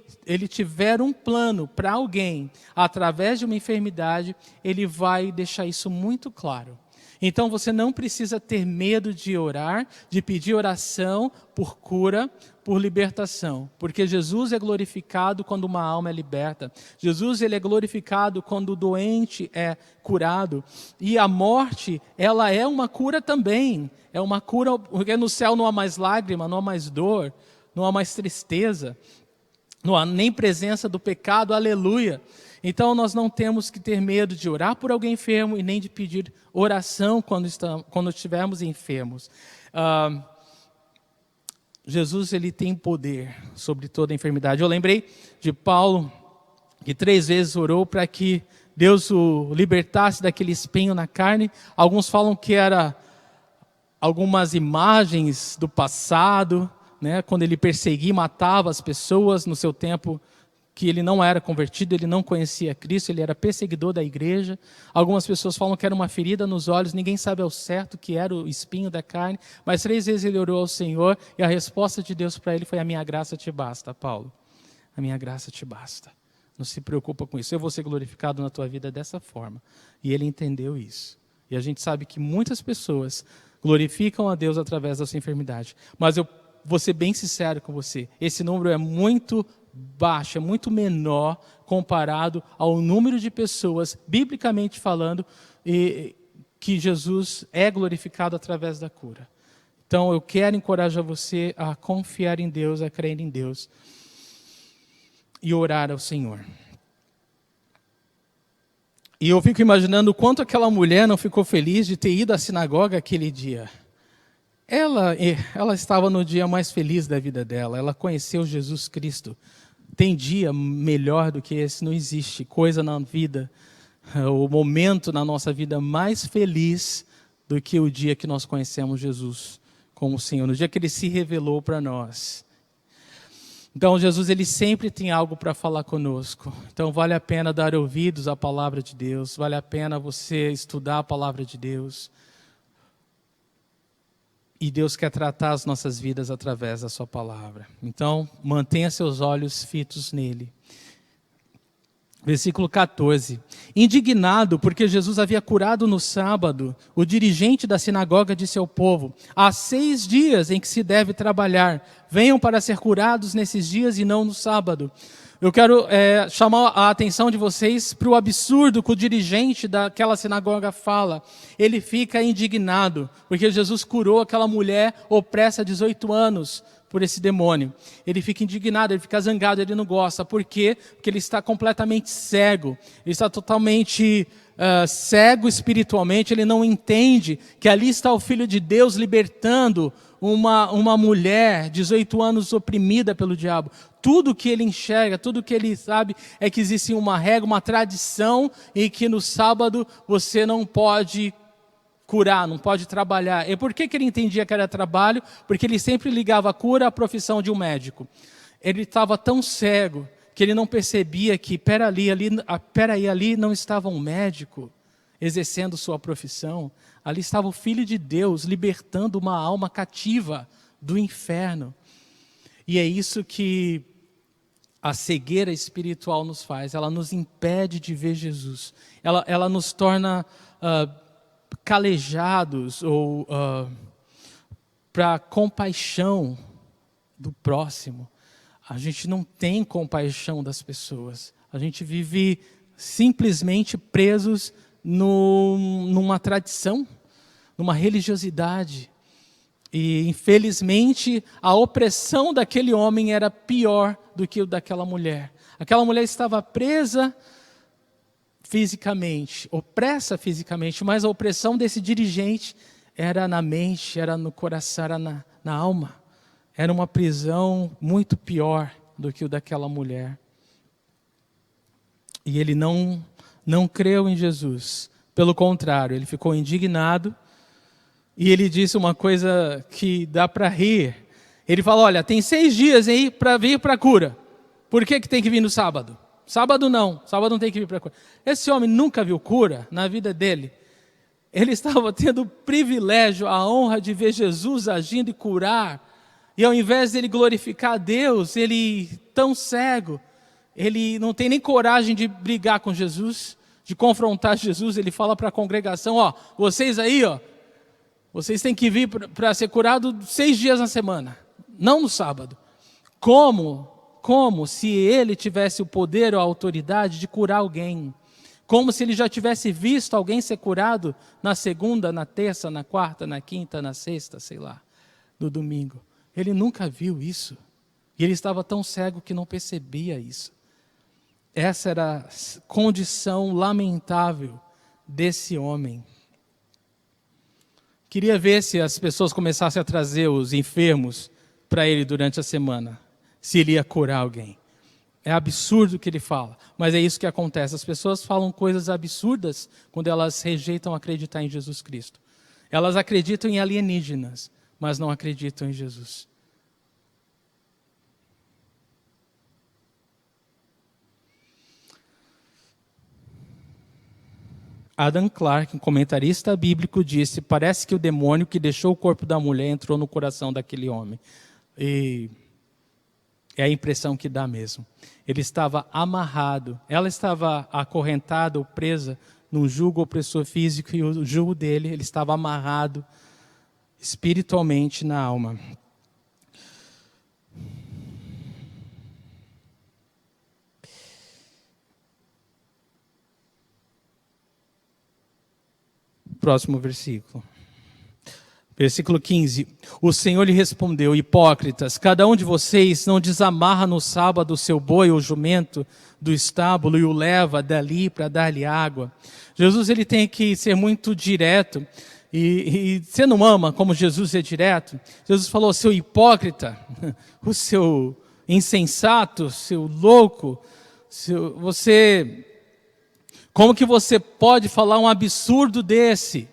tiver um plano para alguém através de uma enfermidade, ele vai deixar isso muito claro. Então você não precisa ter medo de orar, de pedir oração por cura, por libertação, porque Jesus é glorificado quando uma alma é liberta. Jesus, ele é glorificado quando o doente é curado. E a morte, ela é uma cura também. É uma cura, porque no céu não há mais lágrima, não há mais dor, não há mais tristeza, não há nem presença do pecado, aleluia. Então nós não temos que ter medo de orar por alguém enfermo e nem de pedir oração quando estivermos enfermos. Jesus, ele tem poder sobre toda a enfermidade. Eu lembrei de Paulo, que 3 vezes orou para que Deus o libertasse daquele espinho na carne. Alguns falam que era algumas imagens do passado, né, quando ele perseguia e matava as pessoas no seu tempo que ele não era convertido, ele não conhecia Cristo, ele era perseguidor da igreja. Algumas pessoas falam que era uma ferida nos olhos, ninguém sabe ao certo que era o espinho da carne, mas 3 vezes ele orou ao Senhor e a resposta de Deus para ele foi: a minha graça te basta, Paulo, a minha graça te basta. Não se preocupa com isso, eu vou ser glorificado na tua vida dessa forma. E ele entendeu isso. E a gente sabe que muitas pessoas glorificam a Deus através da sua enfermidade. Mas eu vou ser bem sincero com você, esse número é muito baixo, é muito menor comparado ao número de pessoas, biblicamente falando, que Jesus é glorificado através da cura. Então eu quero encorajar você a confiar em Deus, a crer em Deus e orar ao Senhor. E eu fico imaginando o quanto aquela mulher não ficou feliz de ter ido à sinagoga aquele dia. Ela estava no dia mais feliz da vida dela, ela conheceu Jesus Cristo. Tem dia melhor do que esse, não existe coisa na vida, o momento na nossa vida mais feliz do que o dia que nós conhecemos Jesus como Senhor, no dia que Ele se revelou para nós. Então Jesus, Ele sempre tem algo para falar conosco. Então vale a pena dar ouvidos à palavra de Deus, vale a pena você estudar a palavra de Deus. E Deus quer tratar as nossas vidas através da sua palavra. Então, mantenha seus olhos fitos nele. Versículo 14. Indignado porque Jesus havia curado no sábado, o dirigente da sinagoga disse ao povo: há 6 dias em que se deve trabalhar. Venham para ser curados nesses dias e não no sábado. Eu quero chamar a atenção de vocês para o absurdo que o dirigente daquela sinagoga fala. Ele fica indignado, porque Jesus curou aquela mulher opressa há 18 anos por esse demônio. Ele fica indignado, ele fica zangado, ele não gosta. Por quê? Porque ele está completamente cego. Ele está totalmente cego espiritualmente, ele não entende que ali está o Filho de Deus libertando uma mulher, 18 anos, oprimida pelo diabo. Tudo que ele enxerga, tudo que ele sabe é que existe uma regra, uma tradição, e que no sábado você não pode curar, não pode trabalhar. E por que ele entendia que era trabalho? Porque ele sempre ligava a cura à profissão de um médico. Ele estava tão cego que ele não percebia que, ali não estava um médico exercendo sua profissão. Ali estava o Filho de Deus libertando uma alma cativa do inferno. E é isso que a cegueira espiritual nos faz. Ela nos impede de ver Jesus. Ela nos torna calejados ou para compaixão do próximo. A gente não tem compaixão das pessoas. A gente vive simplesmente presos numa tradição, numa religiosidade. E, infelizmente, a opressão daquele homem era pior do que o daquela mulher. Aquela mulher estava presa fisicamente, opressa fisicamente, mas a opressão desse dirigente era na mente, era no coração, era na alma. Era uma prisão muito pior do que o daquela mulher. E ele não creu em Jesus. Pelo contrário, ele ficou indignado. E ele disse uma coisa que dá para rir. Ele falou: olha, tem 6 dias aí para vir para a cura. Por que tem que vir no sábado? Sábado não tem que vir para a cura. Esse homem nunca viu cura na vida dele. Ele estava tendo o privilégio, a honra de ver Jesus agindo e curar. E ao invés dele glorificar a Deus, ele, tão cego, ele não tem nem coragem de brigar com Jesus, de confrontar Jesus. Ele fala para a congregação: ó, vocês aí, ó, vocês têm que vir para ser curado 6 dias na semana, não no sábado. Como se ele tivesse o poder ou a autoridade de curar alguém. Como se ele já tivesse visto alguém ser curado na segunda, na terça, na quarta, na quinta, na sexta, sei lá, no domingo. Ele nunca viu isso. E ele estava tão cego que não percebia isso. Essa era a condição lamentável desse homem. Queria ver se as pessoas começassem a trazer os enfermos para ele durante a semana, se ele ia curar alguém. É absurdo o que ele fala, mas é isso que acontece. As pessoas falam coisas absurdas quando elas rejeitam acreditar em Jesus Cristo. Elas acreditam em alienígenas, mas não acreditam em Jesus. Adam Clarke, um comentarista bíblico, disse: parece que o demônio que deixou o corpo da mulher entrou no coração daquele homem. E é a impressão que dá mesmo. Ele estava amarrado, ela estava acorrentada ou presa num jugo opressor físico, e o jugo dele, ele estava amarrado espiritualmente na alma. Próximo versículo. Versículo 15. O Senhor lhe respondeu: hipócritas, cada um de vocês não desamarra no sábado o seu boi ou jumento do estábulo e o leva dali para dar-lhe água. Jesus, ele tem que ser muito direto. E você não ama como Jesus é direto? Jesus falou: seu hipócrita, o seu insensato, seu louco, como que você pode falar um absurdo desse?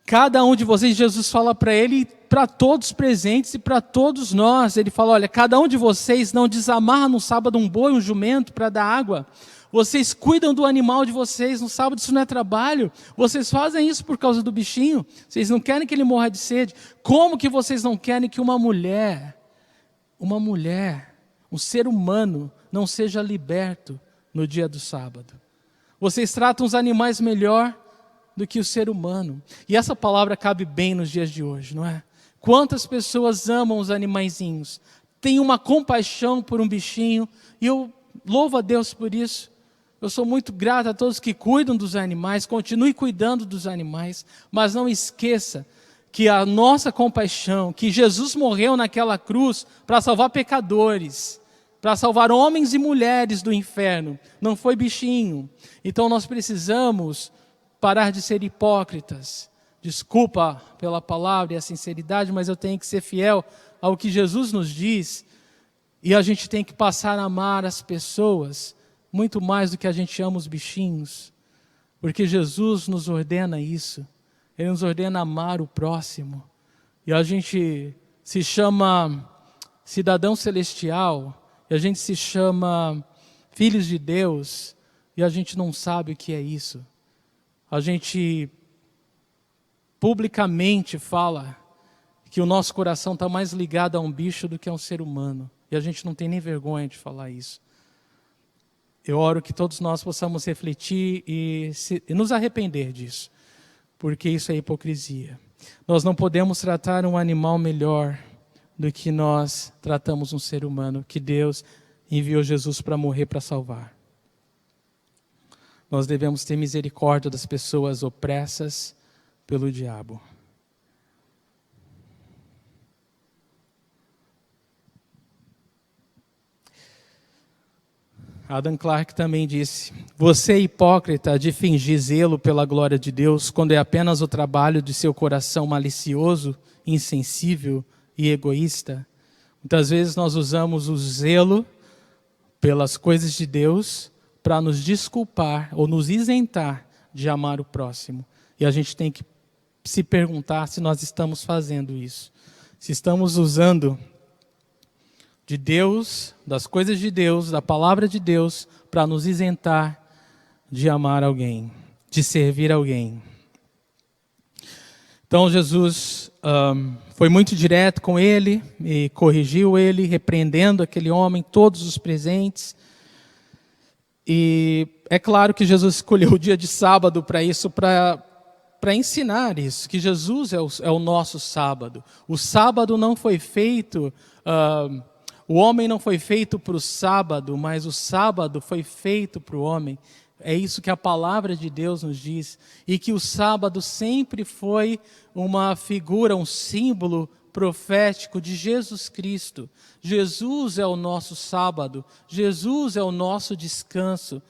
Cada um de vocês, Jesus fala para ele, para todos os presentes e para todos nós. Ele fala: olha, cada um de vocês não desamarra no sábado um boi, um jumento para dar água. Vocês cuidam do animal de vocês no sábado, isso não é trabalho. Vocês fazem isso por causa do bichinho. Vocês não querem que ele morra de sede. Como que vocês não querem que uma mulher, um ser humano, não seja liberto no dia do sábado? Vocês tratam os animais melhor do que o ser humano. E essa palavra cabe bem nos dias de hoje, não é? Quantas pessoas amam os animaizinhos, têm uma compaixão por um bichinho, e eu louvo a Deus por isso. Eu sou muito grato a todos que cuidam dos animais, continue cuidando dos animais, mas não esqueça que a nossa compaixão, que Jesus morreu naquela cruz para salvar pecadores, para salvar homens e mulheres do inferno, não foi bichinho. Então nós precisamos parar de ser hipócritas. Desculpa pela palavra e a sinceridade, mas eu tenho que ser fiel ao que Jesus nos diz, e a gente tem que passar a amar as pessoas muito mais do que a gente ama os bichinhos, porque Jesus nos ordena isso. Ele nos ordena amar o próximo, e a gente se chama cidadão celestial, e a gente se chama filhos de Deus, e a gente não sabe o que é isso. A gente publicamente fala que o nosso coração está mais ligado a um bicho do que a um ser humano, e a gente não tem nem vergonha de falar isso. Eu oro que todos nós possamos refletir e nos arrepender disso, porque isso é hipocrisia. Nós não podemos tratar um animal melhor do que nós tratamos um ser humano, que Deus enviou Jesus para morrer para salvar. Nós devemos ter misericórdia das pessoas opressas pelo diabo. Adam Clarke também disse: você é hipócrita de fingir zelo pela glória de Deus, quando é apenas o trabalho de seu coração malicioso, insensível e egoísta. Muitas vezes nós usamos o zelo pelas coisas de Deus para nos desculpar ou nos isentar de amar o próximo. E a gente tem que se perguntar se nós estamos fazendo isso. Se estamos usando de Deus, das coisas de Deus, da palavra de Deus, para nos isentar de amar alguém, de servir alguém. Então Jesus foi muito direto com ele, e corrigiu ele, repreendendo aquele homem, todos os presentes. E é claro que Jesus escolheu o dia de sábado para isso, para ensinar isso, que Jesus é o nosso sábado. O sábado não foi feito... O homem não foi feito para o sábado, mas o sábado foi feito para o homem. É isso que a palavra de Deus nos diz. E que o sábado sempre foi uma figura, um símbolo profético de Jesus Cristo. Jesus é o nosso sábado, Jesus é o nosso descanso.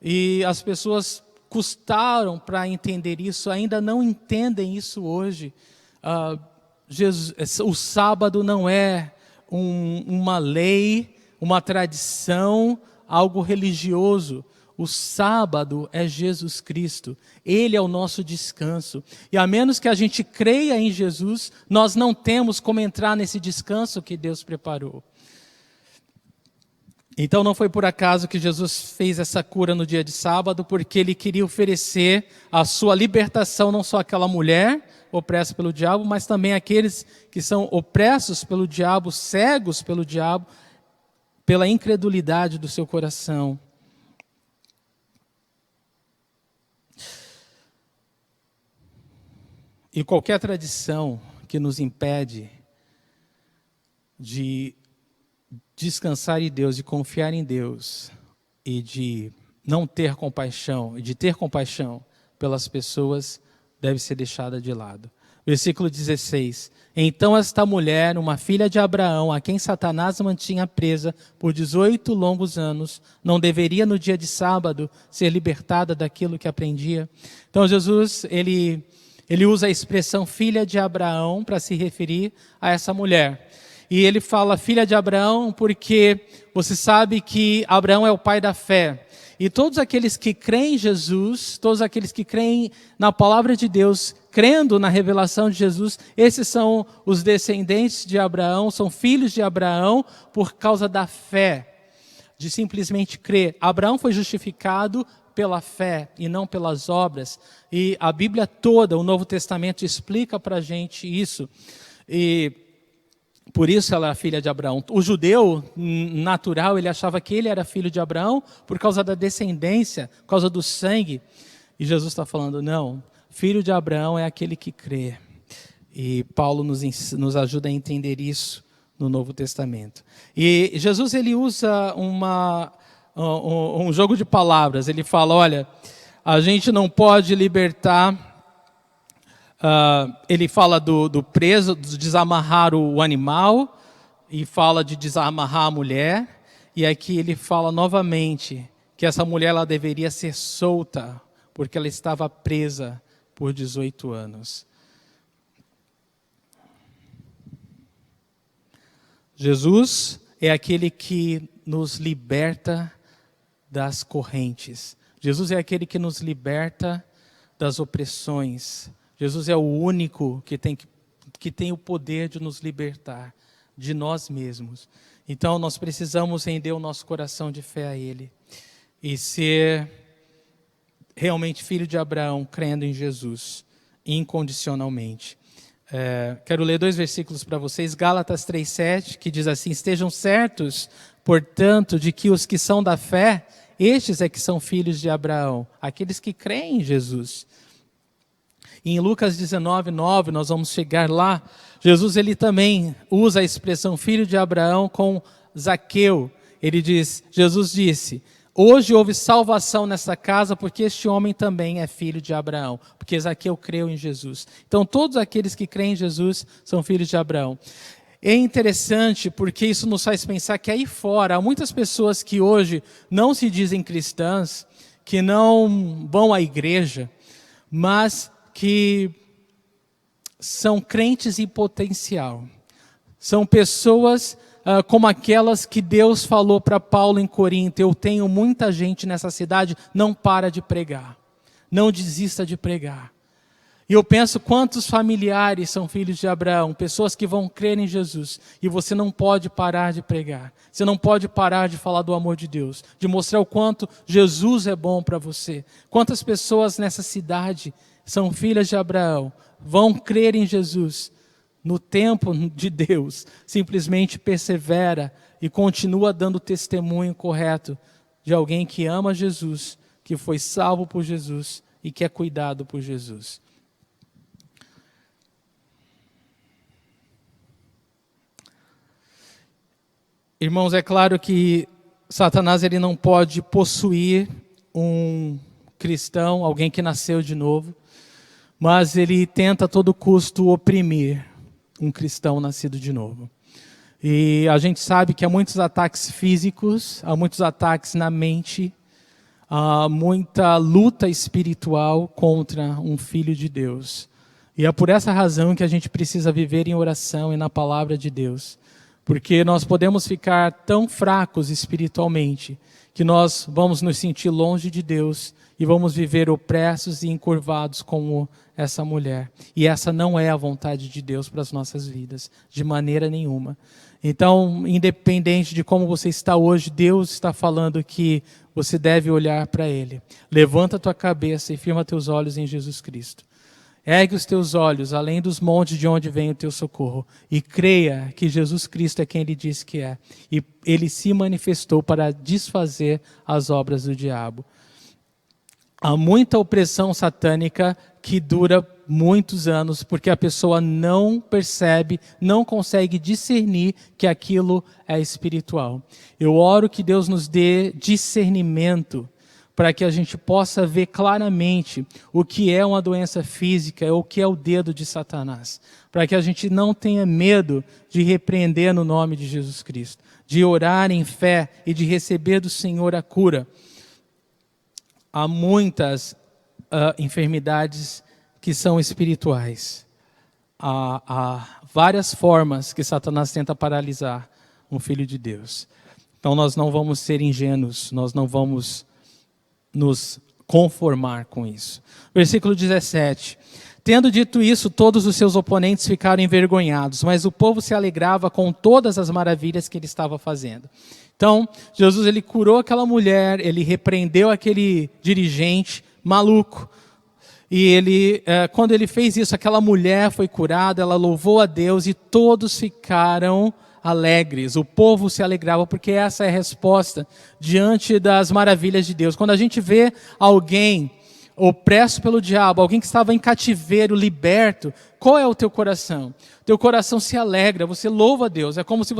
E as pessoas custaram para entender isso, ainda não entendem isso hoje. O sábado não é uma lei, uma tradição, algo religioso. O sábado é Jesus Cristo, Ele é o nosso descanso. E a menos que a gente creia em Jesus, nós não temos como entrar nesse descanso que Deus preparou. Então não foi por acaso que Jesus fez essa cura no dia de sábado, porque Ele queria oferecer a sua libertação, não só àquela mulher opressa pelo diabo, mas também àqueles que são opressos pelo diabo, cegos pelo diabo, pela incredulidade do seu coração. E qualquer tradição que nos impede de descansar em Deus, de confiar em Deus e de não ter compaixão, e de ter compaixão pelas pessoas, deve ser deixada de lado. Versículo 16. Então esta mulher, uma filha de Abraão, a quem Satanás mantinha presa por 18 longos anos, não deveria no dia de sábado ser libertada daquilo que aprendia? Então Jesus, ele usa a expressão filha de Abraão para se referir a essa mulher. E ele fala filha de Abraão porque você sabe que Abraão é o pai da fé. E todos aqueles que creem em Jesus, todos aqueles que creem na palavra de Deus, crendo na revelação de Jesus, esses são os descendentes de Abraão, são filhos de Abraão por causa da fé, de simplesmente crer. Abraão foi justificado pela fé e não pelas obras. E a Bíblia toda, o Novo Testamento, explica para a gente isso. E por isso ela é filha de Abraão. O judeu natural, ele achava que ele era filho de Abraão por causa da descendência, por causa do sangue. E Jesus está falando, não, filho de Abraão é aquele que crê. E Paulo nos ajuda a entender isso no Novo Testamento. E Jesus, ele usa um jogo de palavras. Ele fala, olha, a gente não pode libertar... ele fala do preso, de desamarrar o animal, e fala de desamarrar a mulher, e aqui ele fala novamente que essa mulher ela deveria ser solta, porque ela estava presa por 18 anos. Jesus é aquele que nos liberta das correntes. Jesus é aquele que nos liberta das opressões. Jesus é o único que tem o poder de nos libertar de nós mesmos. Então nós precisamos render o nosso coração de fé a Ele e ser realmente filho de Abraão, crendo em Jesus, incondicionalmente. Quero ler 2 versículos para vocês. Gálatas 3,7, que diz assim: estejam certos, portanto, de que os que são da fé, estes é que são filhos de Abraão, aqueles que creem em Jesus. Em Lucas 19:9, nós vamos chegar lá, Jesus ele também usa a expressão filho de Abraão com Zaqueu. Jesus disse, hoje houve salvação nessa casa porque este homem também é filho de Abraão, porque Zaqueu creu em Jesus. Então todos aqueles que creem em Jesus são filhos de Abraão. É interessante porque isso nos faz pensar que aí fora há muitas pessoas que hoje não se dizem cristãs, que não vão à igreja, mas que são crentes em potencial. São pessoas como aquelas que Deus falou para Paulo em Corinto: eu tenho muita gente nessa cidade, não para de pregar. Não desista de pregar. E eu penso quantos familiares são filhos de Abraão, pessoas que vão crer em Jesus, e você não pode parar de pregar. Você não pode parar de falar do amor de Deus, de mostrar o quanto Jesus é bom para você. Quantas pessoas nessa cidade são filhas de Abraão, vão crer em Jesus, no tempo de Deus, simplesmente persevera e continua dando testemunho correto de alguém que ama Jesus, que foi salvo por Jesus e que é cuidado por Jesus. Irmãos, é claro que Satanás ele não pode possuir um cristão, alguém que nasceu de novo, mas ele tenta a todo custo oprimir um cristão nascido de novo. E a gente sabe que há muitos ataques físicos, há muitos ataques na mente, há muita luta espiritual contra um filho de Deus. E é por essa razão que a gente precisa viver em oração e na palavra de Deus. Porque nós podemos ficar tão fracos espiritualmente que nós vamos nos sentir longe de Deus e vamos viver opressos e encurvados como essa mulher. E essa não é a vontade de Deus para as nossas vidas, de maneira nenhuma. Então, independente de como você está hoje, Deus está falando que você deve olhar para Ele. Levanta a tua cabeça e firma teus olhos em Jesus Cristo. Ergue os teus olhos além dos montes de onde vem o teu socorro e creia que Jesus Cristo é quem Ele diz que é. E Ele se manifestou para desfazer as obras do diabo. Há muita opressão satânica que dura muitos anos, porque a pessoa não percebe, não consegue discernir que aquilo é espiritual. Eu oro que Deus nos dê discernimento para que a gente possa ver claramente o que é uma doença física, o que é o dedo de Satanás. Para que a gente não tenha medo de repreender no nome de Jesus Cristo, de orar em fé e de receber do Senhor a cura. Há muitas enfermidades que são espirituais. Há várias formas que Satanás tenta paralisar um filho de Deus. Então nós não vamos ser ingênuos, nós não vamos nos conformar com isso. Versículo 17. Tendo dito isso, todos os seus oponentes ficaram envergonhados, mas o povo se alegrava com todas as maravilhas que ele estava fazendo. Então, Jesus ele curou aquela mulher, ele repreendeu aquele dirigente maluco. E ele, quando ele fez isso, aquela mulher foi curada, ela louvou a Deus e todos ficaram alegres. O povo se alegrava, porque essa é a resposta diante das maravilhas de Deus. Quando a gente vê alguém opresso pelo diabo, alguém que estava em cativeiro, liberto, qual é o teu coração? Teu coração se alegra, você louva a Deus. É como se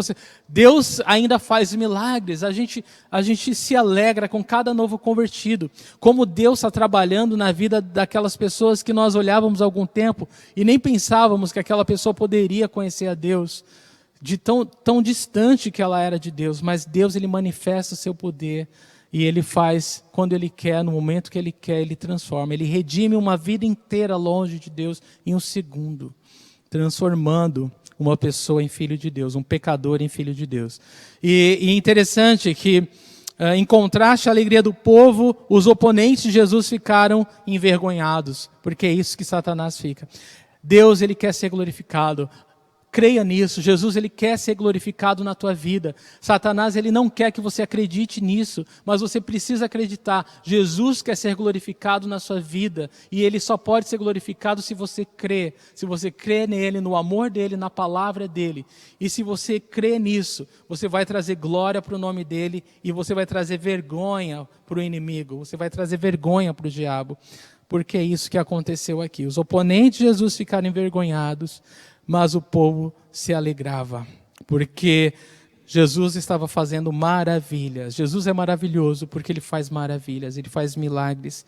Deus ainda faz milagres, a gente se alegra com cada novo convertido. Como Deus está trabalhando na vida daquelas pessoas que nós olhávamos há algum tempo e nem pensávamos que aquela pessoa poderia conhecer a Deus, de tão distante que ela era de Deus. Mas Deus ele manifesta o seu poder e Ele faz quando Ele quer, no momento que Ele quer, Ele transforma. Ele redime uma vida inteira longe de Deus em um segundo, transformando uma pessoa em filho de Deus, um pecador em filho de Deus. E é interessante que, em contraste à alegria do povo, os oponentes de Jesus ficaram envergonhados, porque é isso que Satanás fica. Deus ele quer ser glorificado. Creia nisso, Jesus ele quer ser glorificado na tua vida. Satanás ele não quer que você acredite nisso, mas você precisa acreditar. Jesus quer ser glorificado na sua vida e ele só pode ser glorificado se você crê. Se você crê nele, no amor dele, na palavra dele. E se você crê nisso, você vai trazer glória para o nome dele e você vai trazer vergonha para o inimigo. Você vai trazer vergonha para o diabo. Porque é isso que aconteceu aqui. Os oponentes de Jesus ficaram envergonhados, mas o povo se alegrava, porque Jesus estava fazendo maravilhas. Jesus é maravilhoso porque Ele faz maravilhas, Ele faz milagres.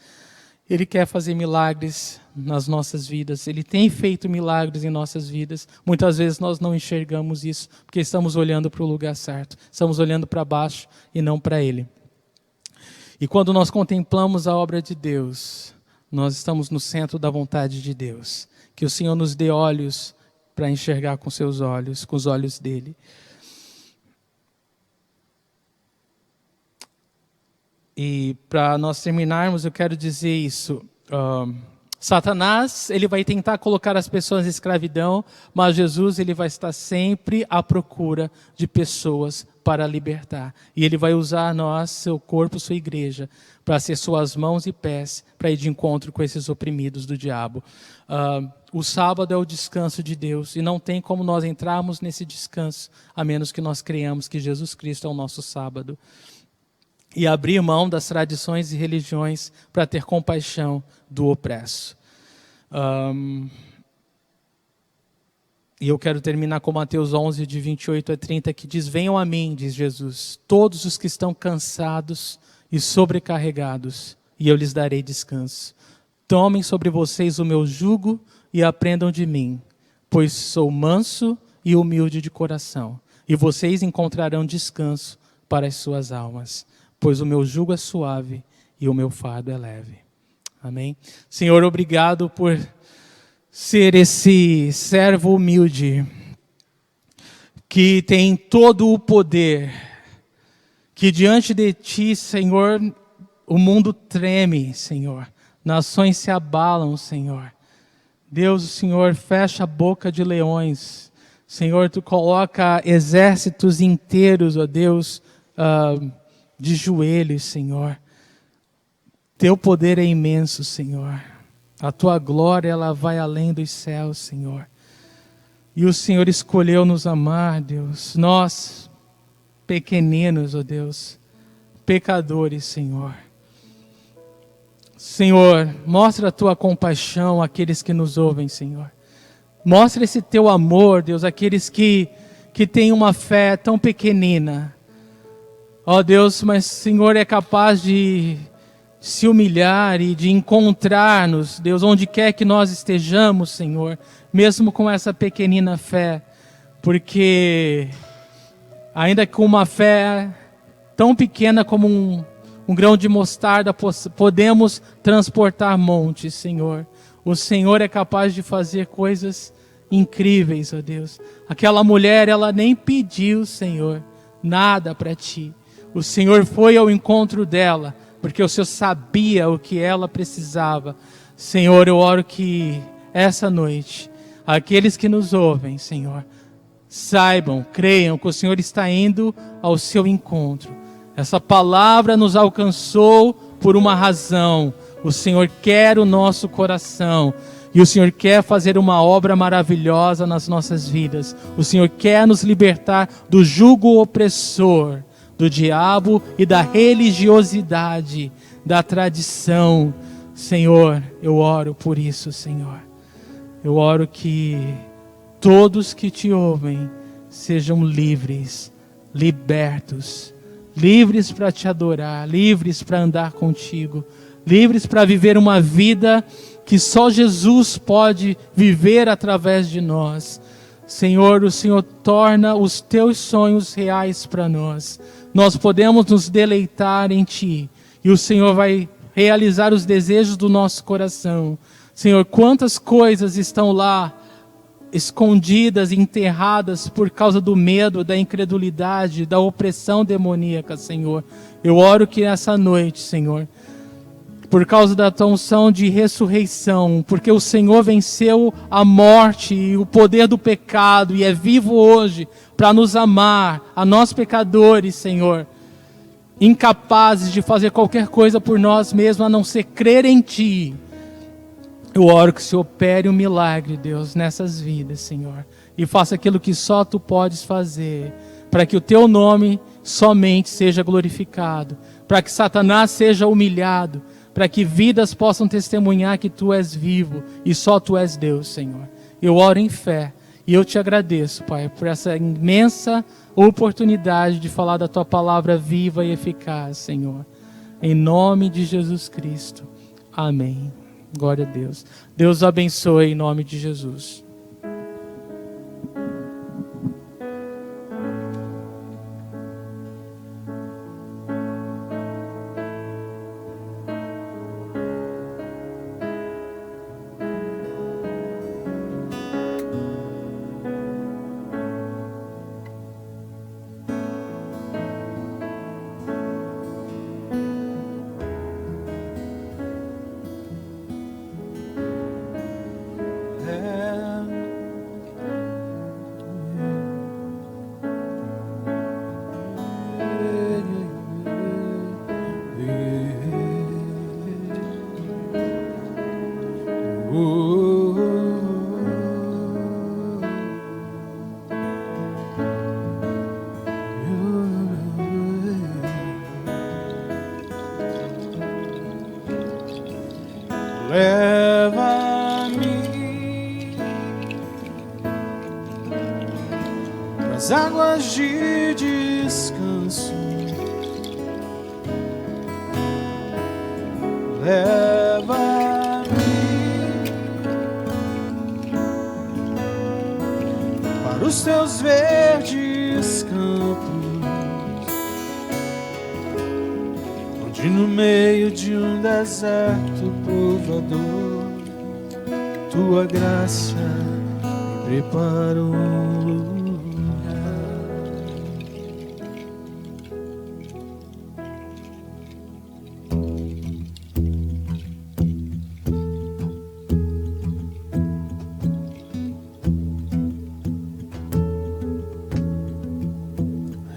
Ele quer fazer milagres nas nossas vidas, Ele tem feito milagres em nossas vidas. Muitas vezes nós não enxergamos isso, porque estamos olhando para o lugar certo, estamos olhando para baixo e não para Ele. E quando nós contemplamos a obra de Deus, nós estamos no centro da vontade de Deus. Que o Senhor nos dê olhos para enxergar com seus olhos, com os olhos dele. E para nós terminarmos, eu quero dizer isso. Satanás, ele vai tentar colocar as pessoas em escravidão, mas Jesus, ele vai estar sempre à procura de pessoas para libertar. E ele vai usar nós, seu corpo, sua igreja, para ser suas mãos e pés, para ir de encontro com esses oprimidos do diabo. O sábado é o descanso de Deus, e não tem como nós entrarmos nesse descanso, a menos que nós creiamos que Jesus Cristo é o nosso sábado. E abrir mão das tradições e religiões para ter compaixão do opresso. E eu quero terminar com Mateus 11, de 28 a 30, que diz: venham a mim, diz Jesus, todos os que estão cansados e sobrecarregados, e eu lhes darei descanso. Tomem sobre vocês o meu jugo e aprendam de mim, pois sou manso e humilde de coração, e vocês encontrarão descanso para as suas almas, pois o meu jugo é suave e o meu fardo é leve. Amém? Senhor, obrigado por ser esse servo humilde, que tem todo o poder, que diante de Ti, Senhor, o mundo treme, Senhor. Nações se abalam, Senhor. Deus, o Senhor fecha a boca de leões. Senhor, Tu coloca exércitos inteiros, ó Deus, de joelhos, Senhor. Teu poder é imenso, Senhor. A Tua glória, ela vai além dos céus, Senhor. E o Senhor escolheu nos amar, Deus. Nós, pequeninos, ó Deus, pecadores, Senhor. Senhor, mostra a Tua compaixão àqueles que nos ouvem, Senhor. Mostra esse Teu amor, Deus, àqueles que têm uma fé tão pequenina. Ó Deus, mas o Senhor é capaz de se humilhar e de encontrar-nos, Deus, onde quer que nós estejamos, Senhor, mesmo com essa pequenina fé, porque ainda com uma fé tão pequena como um grão de mostarda, podemos transportar montes, Senhor. O Senhor é capaz de fazer coisas incríveis, ó Deus. Aquela mulher, ela nem pediu, Senhor, nada para Ti. O Senhor foi ao encontro dela, porque o Senhor sabia o que ela precisava. Senhor, eu oro que essa noite, aqueles que nos ouvem, Senhor, saibam, creiam que o Senhor está indo ao seu encontro. Essa palavra nos alcançou por uma razão. O Senhor quer o nosso coração. E o Senhor quer fazer uma obra maravilhosa nas nossas vidas. O Senhor quer nos libertar do jugo opressor do diabo e da religiosidade, da tradição. Senhor, eu oro por isso, Senhor. Eu oro que todos que Te ouvem sejam livres, libertos, livres para Te adorar, livres para andar contigo, livres para viver uma vida que só Jesus pode viver através de nós. Senhor, o Senhor torna os Teus sonhos reais para nós. Nós podemos nos deleitar em Ti, e o Senhor vai realizar os desejos do nosso coração. Senhor, quantas coisas estão lá escondidas, enterradas por causa do medo, da incredulidade, da opressão demoníaca, Senhor. Eu oro que nessa noite, Senhor, por causa da Tua unção de ressurreição, porque o Senhor venceu a morte e o poder do pecado e é vivo hoje para nos amar, a nós pecadores, Senhor, incapazes de fazer qualquer coisa por nós mesmos a não ser crer em Ti. Eu oro que o Senhor opere um milagre, Deus, nessas vidas, Senhor, e faça aquilo que só Tu podes fazer, para que o Teu nome somente seja glorificado, para que Satanás seja humilhado, para que vidas possam testemunhar que Tu és vivo e só Tu és Deus, Senhor. Eu oro em fé e eu Te agradeço, Pai, por essa imensa oportunidade de falar da Tua palavra viva e eficaz, Senhor. Em nome de Jesus Cristo. Amém. Glória a Deus. Deus abençoe em nome de Jesus. Leva-me pras águas de descanso. Leva-me para os teus verdes campos, onde no meio de um deserto provador, tua graça me preparou um lugar.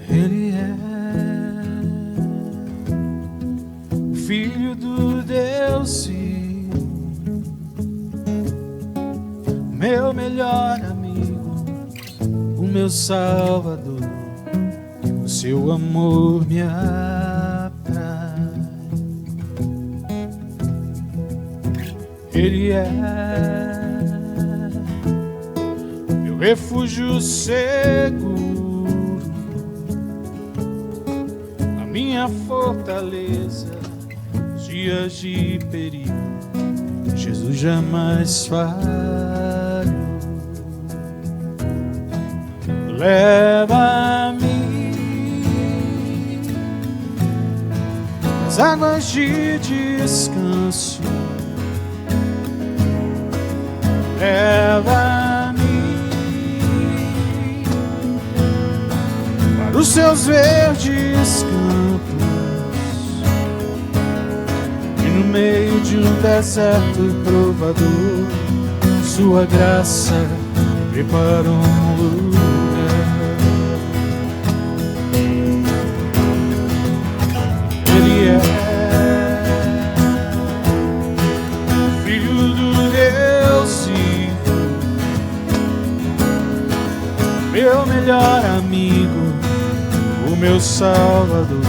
Ele é o Filho do Deus vivo, meu melhor amigo, o meu Salvador. O seu amor me atrai. Ele é meu refúgio seguro, a minha fortaleza nos dias de perigo. Jesus jamais falhou. Leva-me às águas de descanso. Leva-me para os seus verdes campos, e no meio de um deserto provador, sua graça preparou um lugar. Ele é Filho do Deus vivo, meu melhor amigo, o meu Salvador.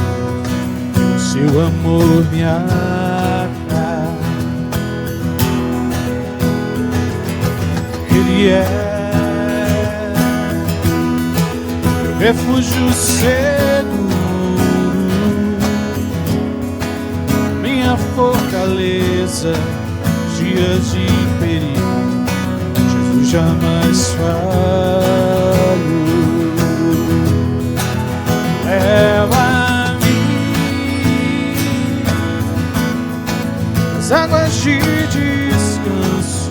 O seu amor me atrai. Ele é meu refúgio seguro, minha fortaleza, dias de perigo. Jesus jamais falhou. Leva-me às águas de descanso.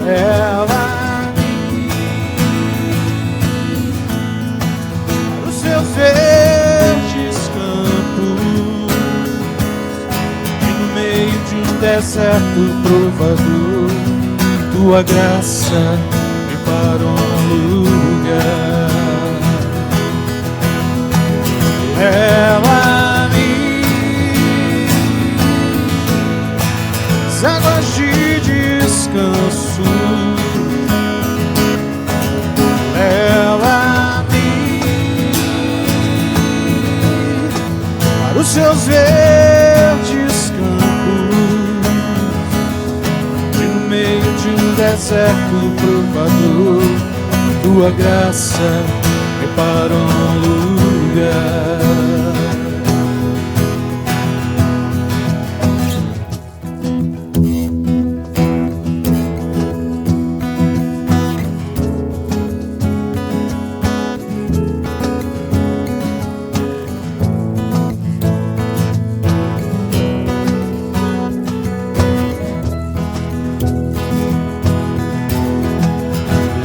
Leva-me para os seus verdes campos, e no meio de um deserto provador, tua graça preparou um lugar. Leva-me às águas de descanso. Leva-me para os seus verdes campos, e no meio de um deserto provador, tua graça preparou um lugar.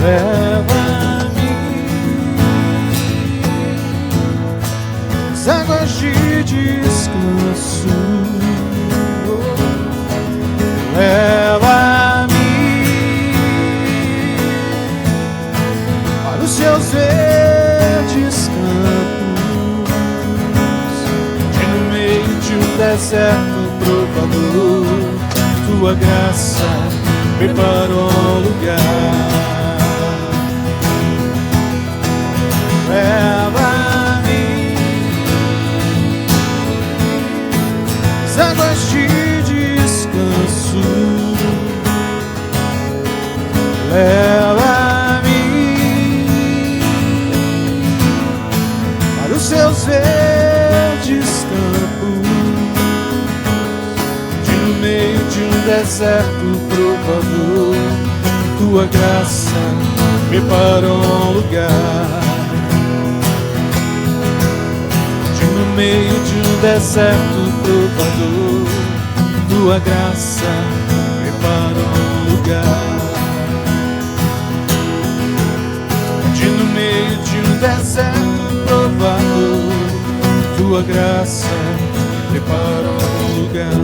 Leva-me às águas de descanso. Leva-me para os seus verdes campos, e no meio de um deserto provador, tua graça preparou um lugar. Leva-me às águas de descanso. Leva-me para os seus verdes campos, e no meio de um deserto provador, tua graça preparou um lugar. No meio de um deserto provador, tua graça preparou um lugar. No meio de um deserto provador, tua graça preparou um lugar.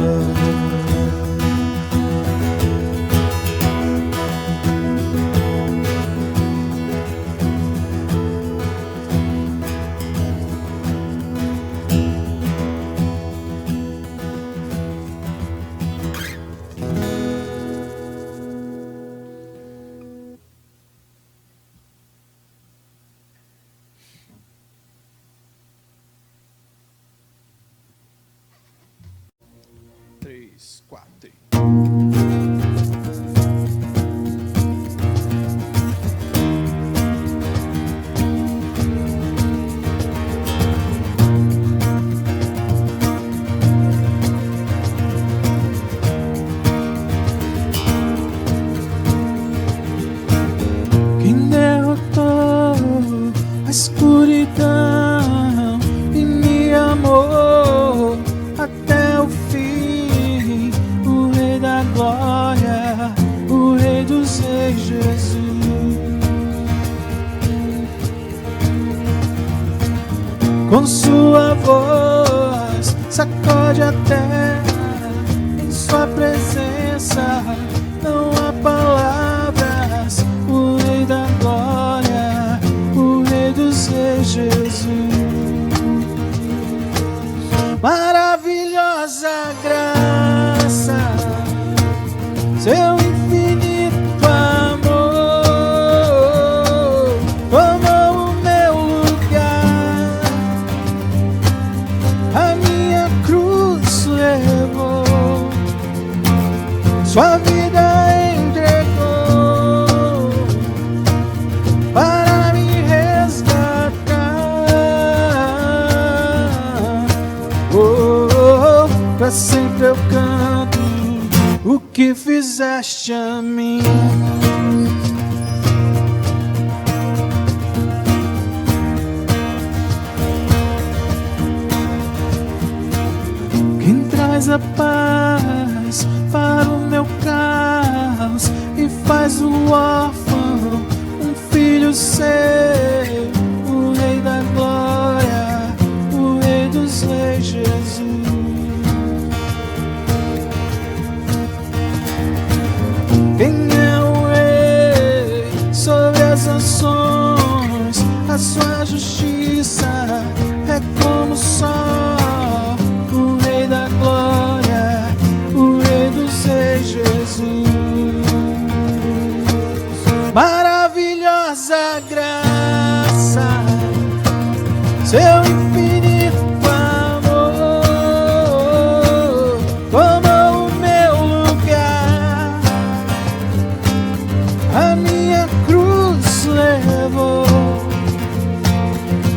Quem derrotou a escuridão e me amou até o fim, o Rei da Glória, o Rei dos Reis, Jesus. Com sua voz sacode a terra, em sua presença não há palavras. O Rei da Glória, o Rei dos Reis, Jesus. Maravilhosa graça, seu infinito amor tomou o meu lugar, a minha cruz levou, sua vida entregou para me resgatar. Oh, pra sempre eu canto o que fizeste a mim. Quem traz a paz para o meu caos e faz o órfão um filho seu, o Rei da Glória, o Rei dos Reis, Jesus. Quem é o Rei sobre as nações? A sua justiça é como o sol, o Rei da Glória, o Rei dos Reis, Jesus. Maravilhosa graça, seu infinito amor tomou o meu lugar, a minha cruz levou,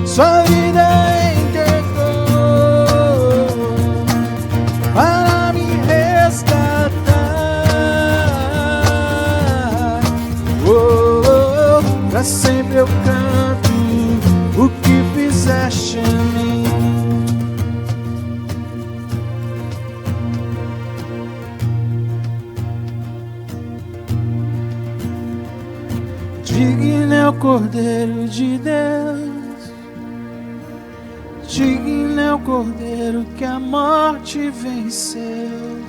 sua vida entregou para me resgatar. Oh, pra sempre eu canto o que fizeste a mim. Digno é o Cordeiro de Deus, digno é o Cordeiro que a morte venceu.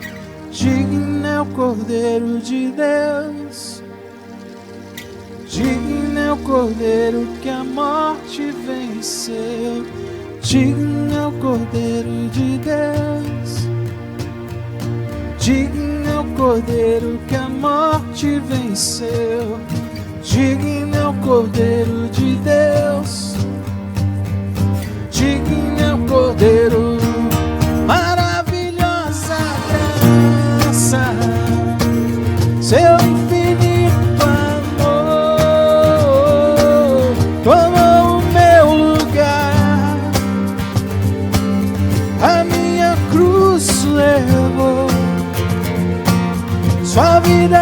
Digno é o Cordeiro de Deus, digno é o Cordeiro que a morte venceu. Digno é o Cordeiro de Deus, digno é o Cordeiro que a morte venceu. Digno é o Cordeiro de Deus, digno é o Cordeiro. Maravilhosa graça, seu infinito amor tomou o meu lugar, a minha cruz levou, sua vida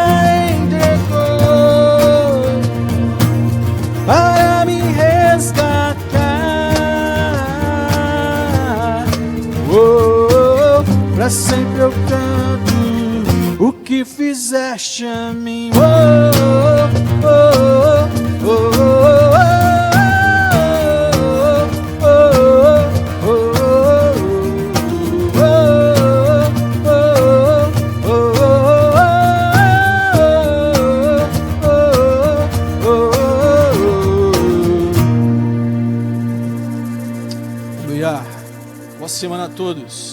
entregou eu canto o que fizeste a mim. Aleluia. Boa semana a todos.